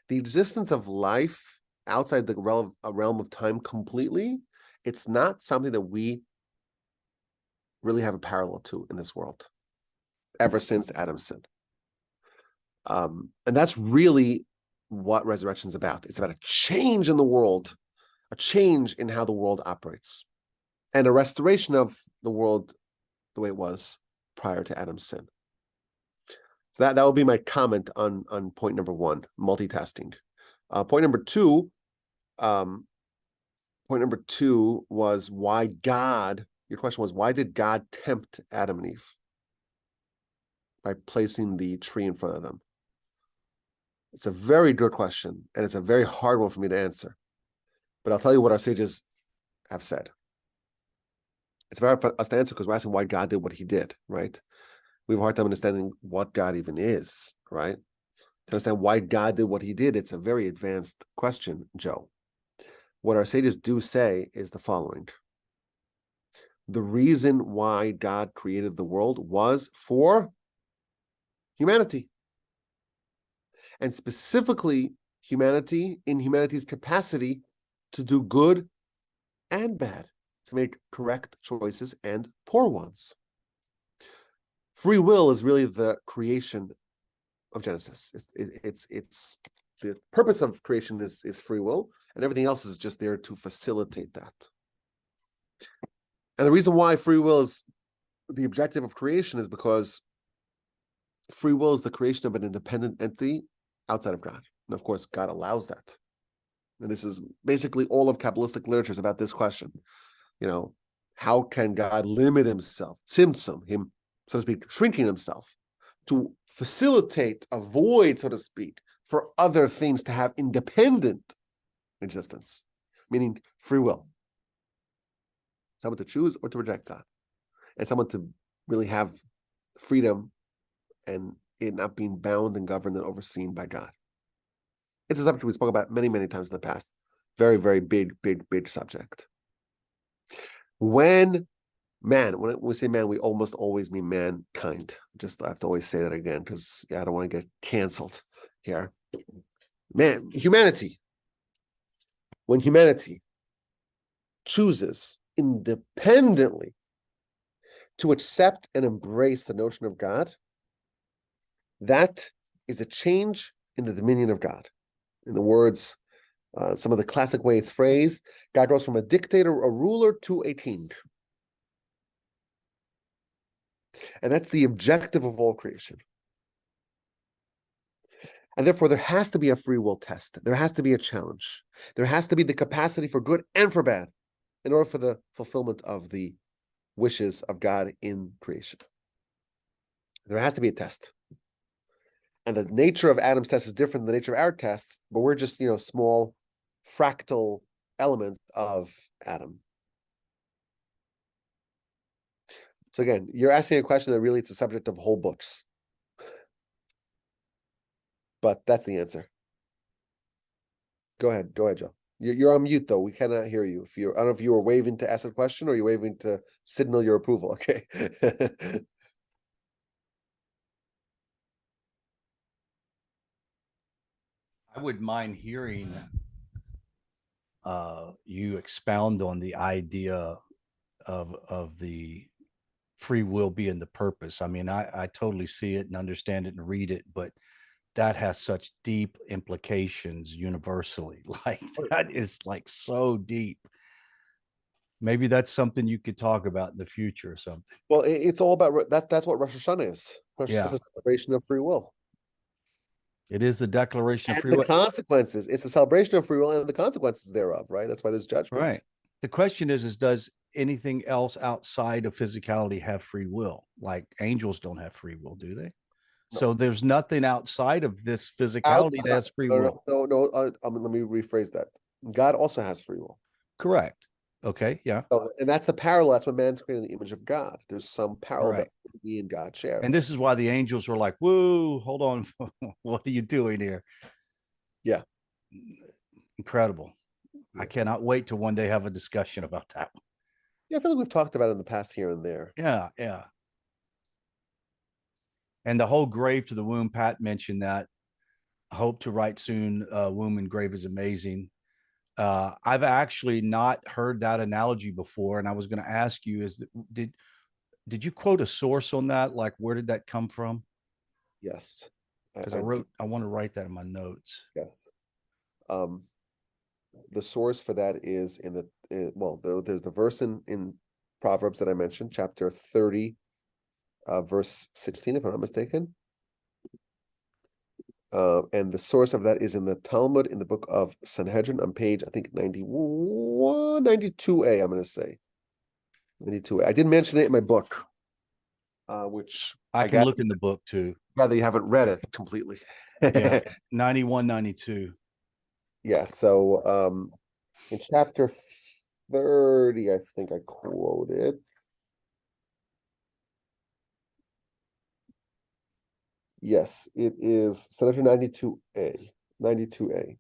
The existence of life outside the realm of time completely, it's not something that we really have a parallel to in this world ever since Adam's sin. And that's really what resurrection is about. It's about a change in the world, a change in how the world operates, and a restoration of the world the way it was prior to Adam's sin. So that will be my comment on point number 1, multitasking. Point number 2 was why God, your question was, why did God tempt Adam and Eve by placing the tree in front of them? It's a very good question, and it's a very hard one for me to answer. But I'll tell you what our sages have said. It's very hard for us to answer because we're asking why God did what he did, right? We have a hard time understanding what God even is, right? To understand why God did what he did, it's a very advanced question, Joe. What our sages do say is the following. The reason why God created the world was for humanity. And specifically, humanity in humanity's capacity to do good and bad, to make correct choices and poor ones. Free will is really the creation of Genesis. It's the purpose of creation is free will, and everything else is just there to facilitate that. And the reason why free will is the objective of creation is because free will is the creation of an independent entity outside of God. And of course, God allows that. And this is basically all of Kabbalistic literature is about this question. How can God limit himself, tzimtzum, him, so to speak, shrinking himself to facilitate a void, so to speak, for other things to have independent existence, meaning free will. Someone to choose or to reject God, and someone to really have freedom and it not being bound and governed and overseen by God. It's a subject we spoke about many, many times in the past. Very, very big, big, big subject. When we say man, we almost always mean mankind. Just I have to always say that again because I don't want to get canceled here. Humanity. When humanity chooses independently to accept and embrace the notion of God, that is a change in the dominion of God. In the words, some of the classic way it's phrased, God goes from a dictator, a ruler, to a king. And that's the objective of all creation. And therefore, there has to be a free will test. There has to be a challenge. There has to be the capacity for good and for bad in order for the fulfillment of the wishes of God in creation. There has to be a test. And the nature of Adam's test is different than the nature of our tests, but we're just, small fractal element of Adam. So again, you're asking a question that really it's a subject of whole books. But that's the answer. Go ahead, Joe. You're on mute though. We cannot hear you. I don't know if you were waving to ask a question or you're waving to signal your approval. Okay. I wouldn't mind hearing you expound on the idea of the free will being the purpose. I mean, I totally see it and understand it and read it, but that has such deep implications universally. Like that is like so deep. Maybe that's something you could talk about in the future or something. Well, it's all about that. That's what Rosh Hashanah is. Rosh Hashanah is a celebration of free will. It is the declaration of And free the will. consequences. It's a celebration of free will and the consequences thereof, right? That's why there's judgment. Right. The question is does anything else outside of physicality have free will? Like angels don't have free will, do they? No. So there's nothing outside of this physicality that has free will. No. Let me rephrase that. God also has free will. Correct. Okay. Yeah. So, and that's the parallel. That's when man's created in the image of God. There's some parallel that we and God share. And this is why the angels were like, whoa, hold on. What are you doing here? Yeah. Incredible. I cannot wait to one day have a discussion about that. Yeah, I feel like we've talked about it in the past here and there. Yeah, yeah. And the whole grave to the womb, Pat mentioned that. I hope to write soon. Womb and grave is amazing. I've actually not heard that analogy before, and I was going to ask you: did you quote a source on that? Like, where did that come from? Yes, because I want to write that in my notes. Yes. The source for that is in there's the verse in Proverbs that I mentioned, chapter 30, verse 16, if I'm not mistaken. And the source of that is in the Talmud in the book of Sanhedrin on page, I think 92a, I'm going to say. 92a. I didn't mention it in my book, which I can look in the book too. Rather, you haven't read it completely. Yeah, 91, 92. Yeah, so in chapter 30, I think I quoted. Yes, it is Senator 92A. 92A.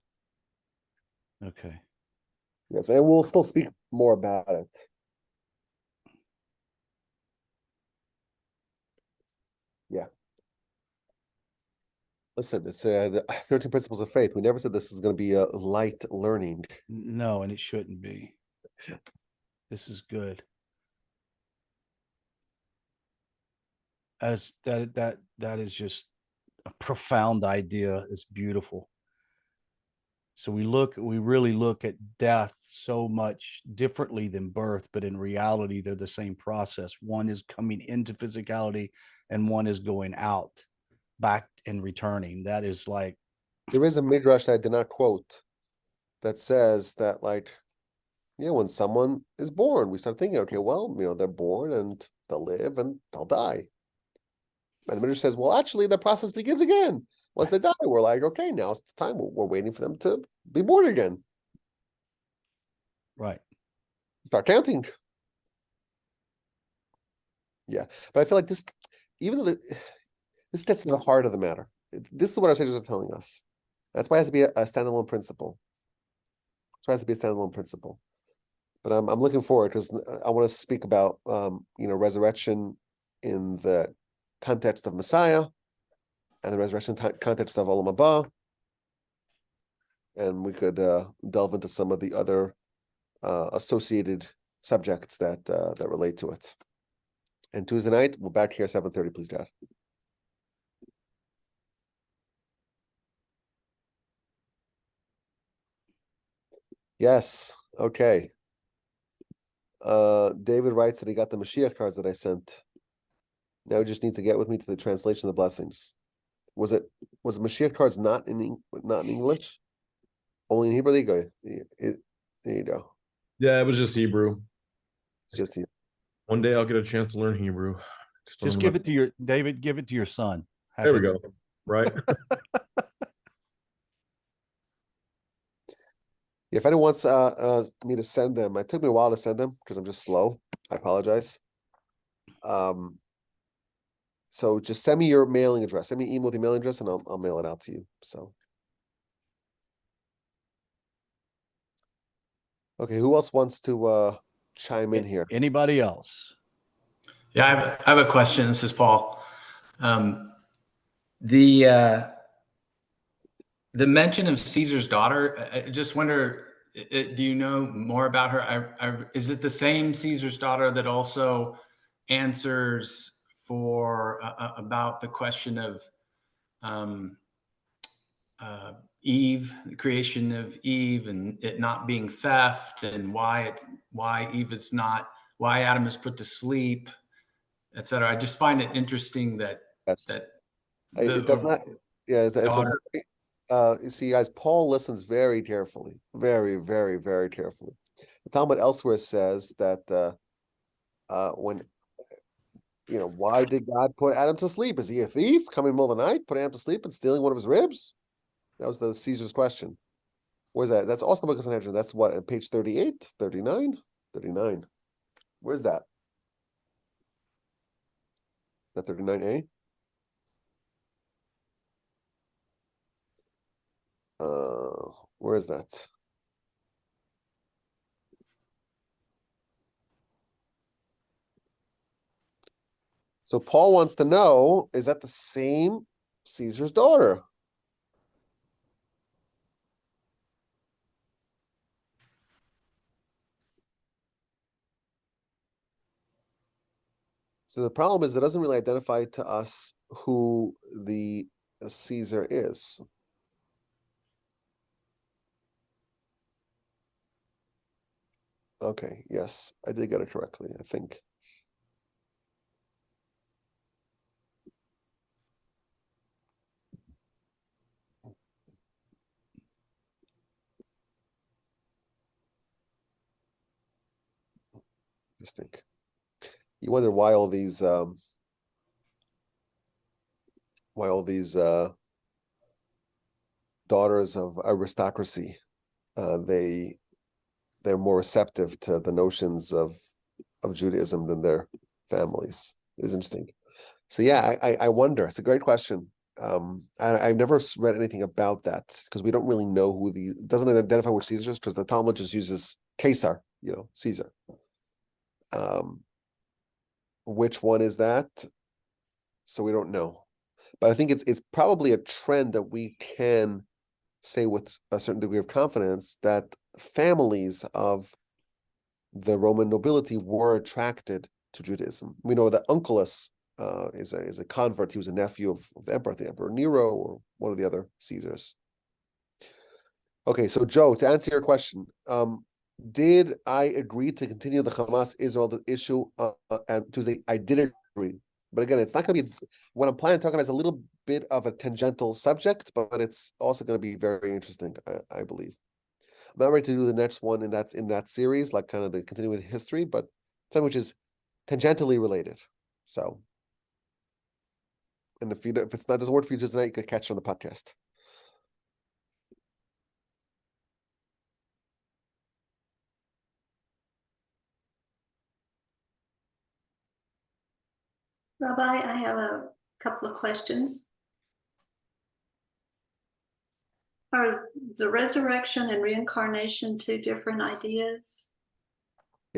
Okay. Yes, and we'll still speak more about it. Yeah. Listen, it's the 13 Principles of Faith. We never said this is going to be a light learning. No, and it shouldn't be. This is good. As that is just a profound idea. It's beautiful. So we really look at death so much differently than birth, but in reality, they're the same process. One is coming into physicality and one is going out, back and returning. That is like. There is a midrash that I did not quote that says that, like, yeah, when someone is born, we start thinking, okay, well, they're born and they'll live and they'll die. And the midrash says, well, actually, the process begins again. Once they die, we're like, okay, now it's the time. We're waiting for them to be born again. Right. Start counting. Yeah. But I feel like this, even though this gets to the heart of the matter. This is what our sages are telling us. That's why it has to be a standalone principle. That's why it has to be a standalone principle. But I'm looking forward because I want to speak about resurrection in the context of Messiah and the resurrection context of Olam Haba. And we could delve into some of the other associated subjects that relate to it. And Tuesday night, we're back here 7:30, please, God. Yes. Okay. David writes that he got the Mashiach cards that I sent. Now we just need to get with me to the translation of the blessings. Was the Mashiach cards not in English? Only in Hebrew? There you go. Yeah, it was just Hebrew. It's just One day I'll get a chance to learn Hebrew. Just give it to your David. Give it to your son. There we go. Right. If anyone wants me to send them, it took me a while to send them because I'm just slow. I apologize. So just send me your mailing address. Send me an email with your mailing address, and I'll mail it out to you. So, okay, who else wants to chime in here? Anybody else? Yeah, I have a question. This is Paul. The mention of Caesar's daughter, I just wonder, do you know more about her? Is it the same Caesar's daughter that also answers for about the question of Eve, the creation of Eve, and it not being theft, and why Eve is not, why Adam is put to sleep, etc. I just find it interesting that Yes. that It does not. Yeah, it's you see, guys, Paul listens very carefully, very, very, very carefully. The Talmud elsewhere says that when why did God put Adam to sleep? Is he a thief coming in the middle of the night, putting Adam to sleep and stealing one of his ribs? That was the Caesar's question. Where's that? That's also the book of Sanhedrin. That's what, at page 38, 39, 39. Where's that? That 39a? Where is that? So Paul wants to know, is that the same Caesar's daughter? So the problem is it doesn't really identify to us who the Caesar is. Okay, yes, I did get it correctly, I think. Just think. You wonder why all these daughters of aristocracy, they're more receptive to the notions of Judaism than their families. It's interesting. So yeah, I wonder. It's a great question. I've never read anything about that because we don't really know who doesn't identify which Caesar is because the Talmud just uses Caesar, Caesar. Which one is that? So we don't know. But I think it's probably a trend that we can say with a certain degree of confidence that families of the Roman nobility were attracted to Judaism. We know that Onkelos is a convert. He was a nephew of the Emperor Nero, or one of the other Caesars. Okay, so Joe, to answer your question, did I agree to continue the Hamas-Israel issue on Tuesday? I did agree. But again, it's not going to be, what I'm planning to talk about is a little bit of a tangential subject, but it's also going to be very interesting, I believe. I'm not ready to do the next one in that series, like kind of the continuing history, but something which is tangentially related. So, and if it's not doesn't work for you tonight, you could catch it on the podcast. Rabbi, I have a couple of questions. Are the resurrection and reincarnation two different ideas?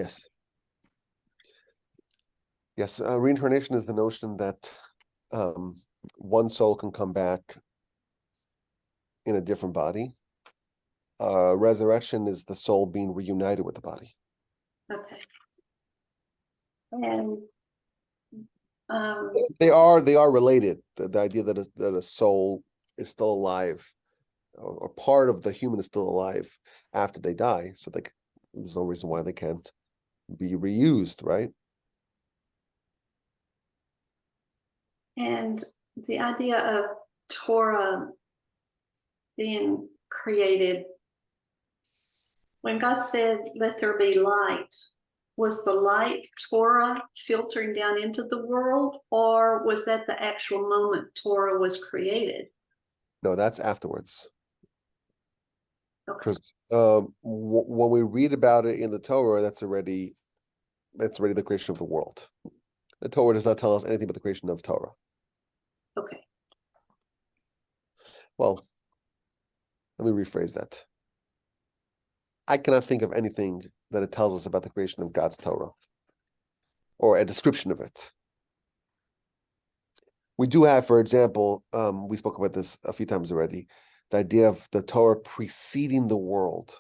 Yes. Yes, reincarnation is the notion that one soul can come back in a different body. Resurrection is the soul being reunited with the body. Okay. And um, They are related. The idea that a soul is still alive, or part of the human is still alive after they die. So there's no reason why they can't be reused, right? and the idea of Torah being created, when God said, "Let there be light," was the light Torah filtering down into the world, or was that the actual moment Torah was created? No, that's afterwards. Okay. Because when we read about it in the Torah, that's already the creation of the world. The Torah does not tell us anything about the creation of Torah. Okay. Well, let me rephrase that. I cannot think of anything that it tells us about the creation of God's Torah, or a description of it. We do have, for example, we spoke about this a few times already, the idea of the Torah preceding the world.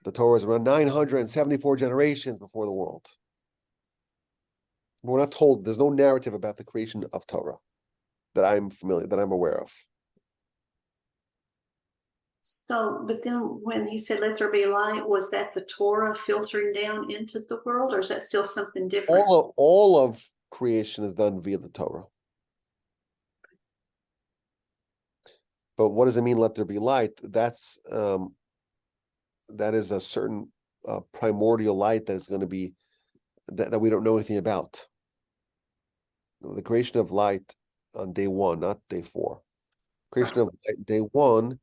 The Torah is around 974 generations before the world. We're not told, there's no narrative about the creation of Torah that I'm aware of. So, but then when he said, "Let there be light," was that the Torah filtering down into the world, or is that still something different? All of creation is done via the Torah. But what does it mean, let there be light? That is a certain primordial light that is going to be, that we don't know anything about. The creation of light on day one, not day 4. Creation of light, day 1,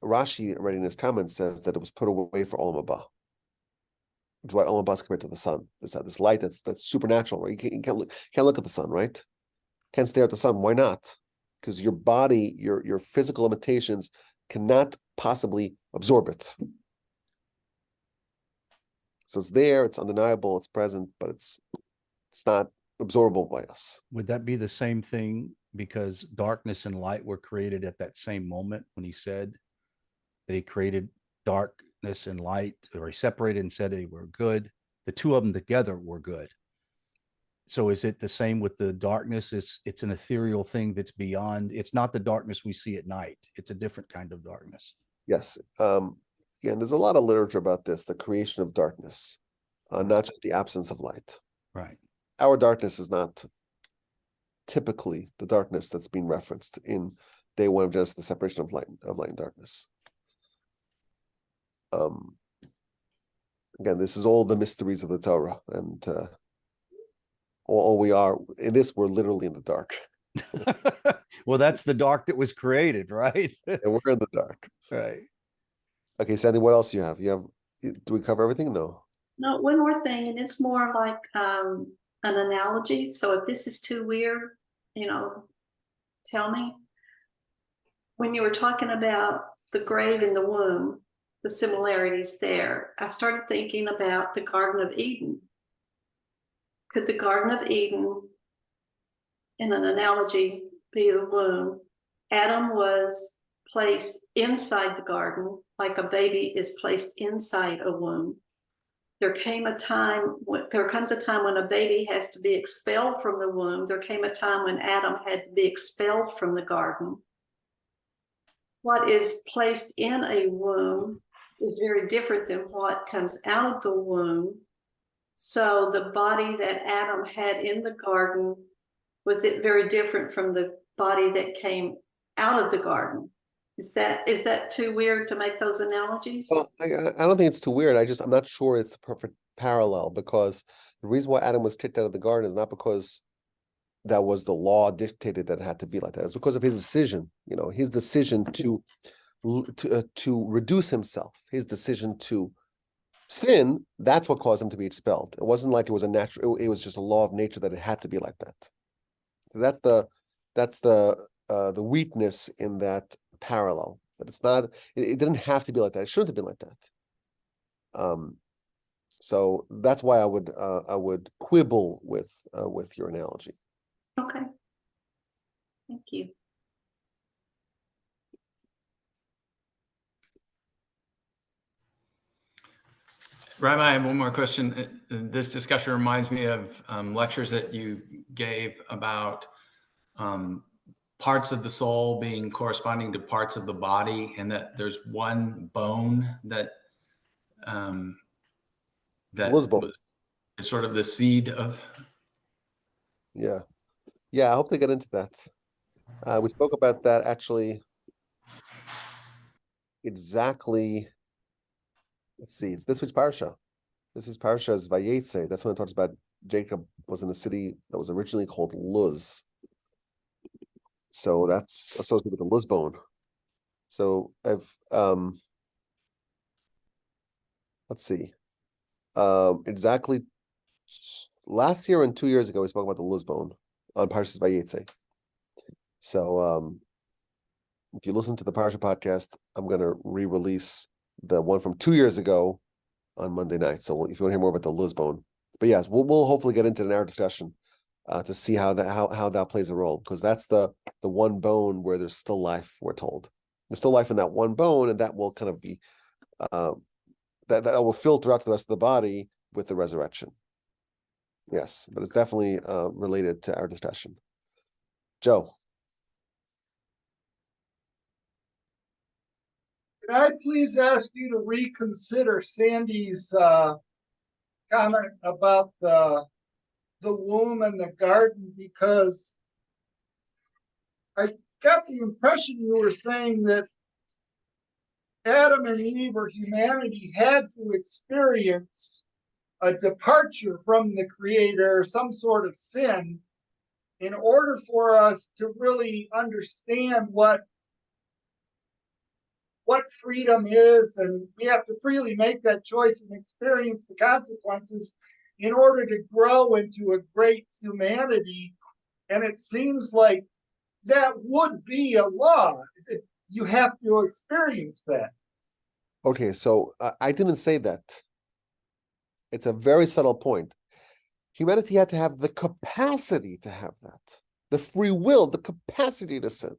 Rashi already in his comments says that it was put away for Olam Haba. Which is why Olam Haba is compared to the sun. It's this light that's supernatural, right? You can't look at the sun, right? Can't stare at the sun. Why not? Because your body, your physical limitations cannot possibly absorb it. So it's there, it's undeniable, it's present, but it's not absorbable by us. Would that be the same thing because darkness and light were created at that same moment when he said that he created darkness and light, or he separated and said they were good? The two of them together were good. So is it the same with the darkness? It's an ethereal thing that's beyond, it's not the darkness we see at night. It's a different kind of darkness. Yes. Yeah, and there's a lot of literature about this, the creation of darkness, not just the absence of light. Right. Our darkness is not typically the darkness that's being referenced in day 1 of Genesis, the separation of light and darkness. Again, this is all the mysteries of the Torah, and all we are in this, we're literally in the dark. Well, that's the dark that was created, right? And we're in the dark. Right. Okay, Sandy, what else you have? Do we cover everything? No. No, one more thing, and it's more like an analogy. So if this is too weird, tell me. When you were talking about the grave in the womb, the similarities there, I started thinking about the Garden of Eden. Could the Garden of Eden, in an analogy, be the womb? Adam was placed inside the garden, like a baby is placed inside a womb. There comes a time when a baby has to be expelled from the womb. There came a time when Adam had to be expelled from the garden. What is placed in a womb is very different than what comes out of the womb. So the body that Adam had in the garden, was it very different from the body that came out of the garden? Is that too weird to make those analogies? Well, I don't think it's too weird. I'm not sure it's a perfect parallel, because the reason why Adam was kicked out of the garden is not because that was the law dictated that it had to be like that. It's because of his decision. His decision to reduce himself, his decision to sin. That's what caused him to be expelled. It wasn't like it was a natural. It was just a law of nature that it had to be like that. So that's the weakness in that parallel. But it's not. It didn't have to be like that. It shouldn't have been like that. So that's why I would quibble with your analogy. Okay. Thank you. Rabbi, I have one more question. This discussion reminds me of lectures that you gave about parts of the soul being corresponding to parts of the body, and that there's one bone that Luz bone. is sort of the seed of. Yeah. I hope they get into that. We spoke about that actually exactly. Let's see, it's this week's parsha. This week's parsha is Vayetze. That's when it talks about Jacob was in a city that was originally called Luz. So that's associated with the Luz bone. So if let's see. Exactly last year and 2 years ago we spoke about the Luz bone on Parshas Vayetze. So if you listen to the Parsha podcast, I'm gonna re-release the one from 2 years ago on Monday night. So if you want to hear more about the Luz bone, but yes, we'll hopefully get into it in our discussion to see how that plays a role, because that's the one bone where there's still life. We're told there's still life in that one bone, and that will kind of be that will filter out the rest of the body with the resurrection. Yes, but it's definitely related to our discussion. Joe. Could I please ask you to reconsider Sandy's comment about the womb and the garden, because I got the impression you were saying that Adam and Eve, or humanity, had to experience a departure from the Creator, some sort of sin, in order for us to really understand what freedom is, and we have to freely make that choice and experience the consequences in order to grow into a great humanity. And it seems like that would be a law. You have to experience that. Okay, so I didn't say that. It's a very subtle point. Humanity had to have the capacity to have that, the free will, the capacity to sin.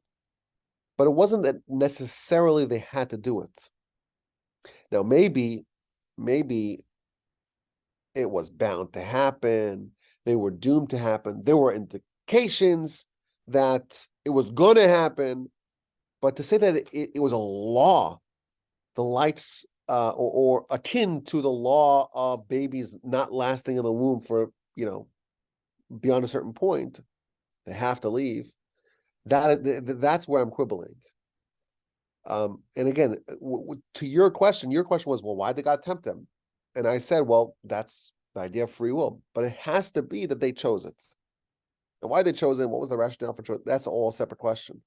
But it wasn't that necessarily they had to do it. Now, maybe it was bound to happen. They were doomed to happen. There were indications that it was going to happen. But to say that it was a law, the lights or akin to the law of babies not lasting in the womb for, beyond a certain point, they have to leave. That's where I'm quibbling. And again, to your question was, well, why did God tempt them? And I said, well, that's the idea of free will, but it has to be that they chose it. And why they chose it, what was the rationale for choice? That's all a separate question.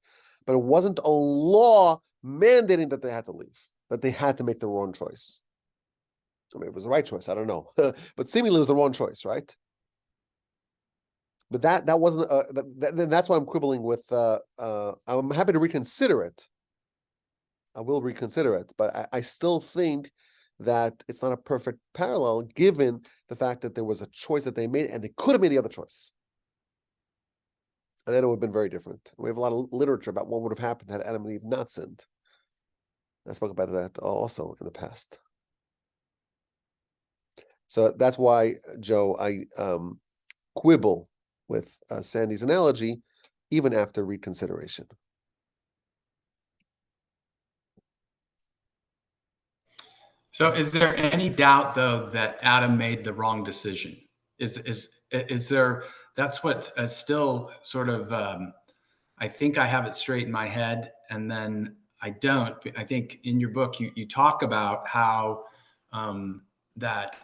But it wasn't a law mandating that they had to leave, that they had to make their own choice. I mean, it was the right choice. I don't know, but seemingly it was the wrong choice, right? But that wasn't. That's why I'm quibbling with. I'm happy to reconsider it. I will reconsider it, but I still think that it's not a perfect parallel, given the fact that there was a choice that they made, and they could have made the other choice, and then it would have been very different. We have a lot of literature about what would have happened had Adam and Eve not sinned. I spoke about that also in the past. So that's why, Joe, I quibble with Sandy's analogy, even after reconsideration. So is there any doubt, though, that Adam made the wrong decision? Is there, that's what still sort of, I think I have it straight in my head, and then I don't. I think in your book, you talk about how that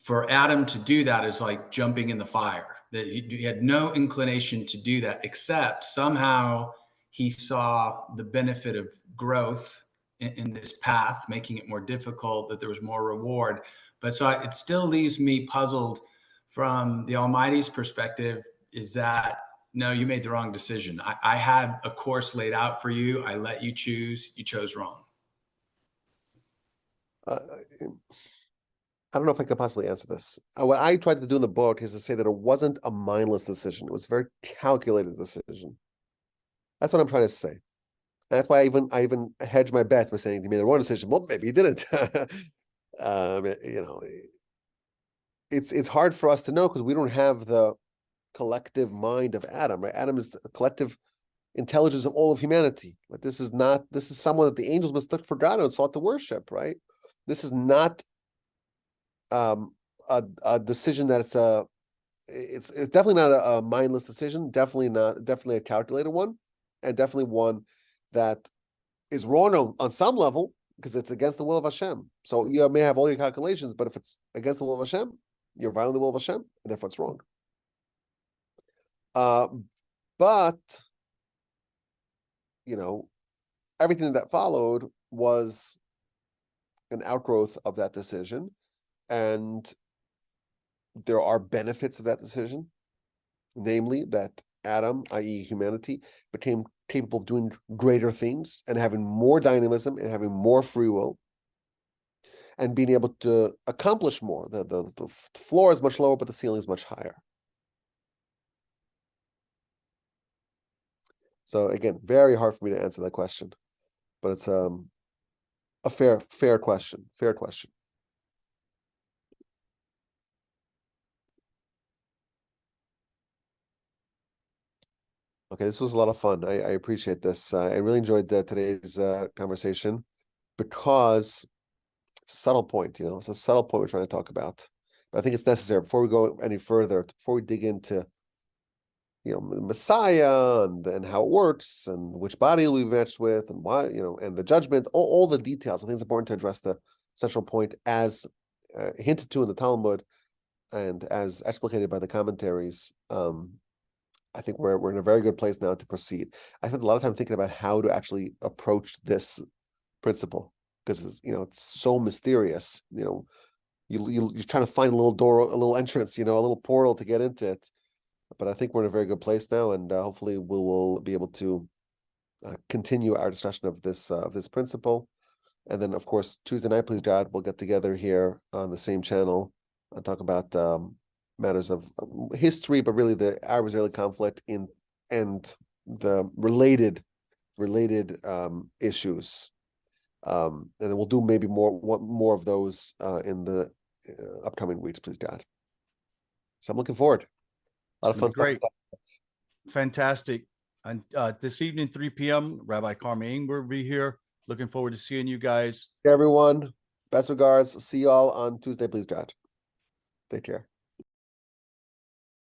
for Adam to do that is like jumping in the fire, that he had no inclination to do that, except somehow he saw the benefit of growth in this path, making it more difficult, that there was more reward. But so it still leaves me puzzled from the Almighty's perspective, is that, no, you made the wrong decision. I had a course laid out for you. I let you choose. You chose wrong. I don't know if I could possibly answer this. What I tried to do in the book is to say that it wasn't a mindless decision. It was a very calculated decision. That's what I'm trying to say. And that's why I even hedged my bets by saying he made the wrong decision. Well, maybe he didn't. It's hard for us to know because we don't have the collective mind of Adam, right? Adam is the collective intelligence of all of humanity. Like this is someone that the angels mistook for God and sought to worship, right? This is not a decision that it's definitely not a mindless decision, definitely a calculated one, and definitely one that is wrong on some level because it's against the will of Hashem. So you may have all your calculations, but if it's against the will of Hashem, you're violating the will of Hashem, and therefore it's wrong. But everything that followed was an outgrowth of that decision, and there are benefits of that decision, namely that Adam, i.e. humanity, became capable of doing greater things and having more dynamism and having more free will and being able to accomplish more. The floor is much lower, but the ceiling is much higher. So again, very hard for me to answer that question, but it's a fair question. Fair question. Okay, this was a lot of fun. I appreciate this. I really enjoyed today's conversation because it's a subtle point, it's a subtle point we're trying to talk about. But I think it's necessary before we go any further, before we dig into the Messiah and how it works and which body we matched with and why, and the judgment, all the details. I think it's important to address the central point as hinted to in the Talmud and as explicated by the commentaries. I think we're in a very good place now to proceed. I spent a lot of time thinking about how to actually approach this principle because it's so mysterious. You're trying to find a little door, a little entrance, a little portal to get into it. But I think we're in a very good place now, and hopefully we will be able to continue our discussion of this principle. And then, of course, Tuesday night, please God, we'll get together here on the same channel and talk about matters of history, but really the Arab-Israeli conflict and the related issues. And then we'll do maybe more of those in the upcoming weeks, please God. So I'm looking forward. A lot of fun. Great. Fantastic. And this evening, 3 p.m., Rabbi Carmi Ingber will be here. Looking forward to seeing you guys. Everyone, best regards. See y'all on Tuesday, please God. Take care.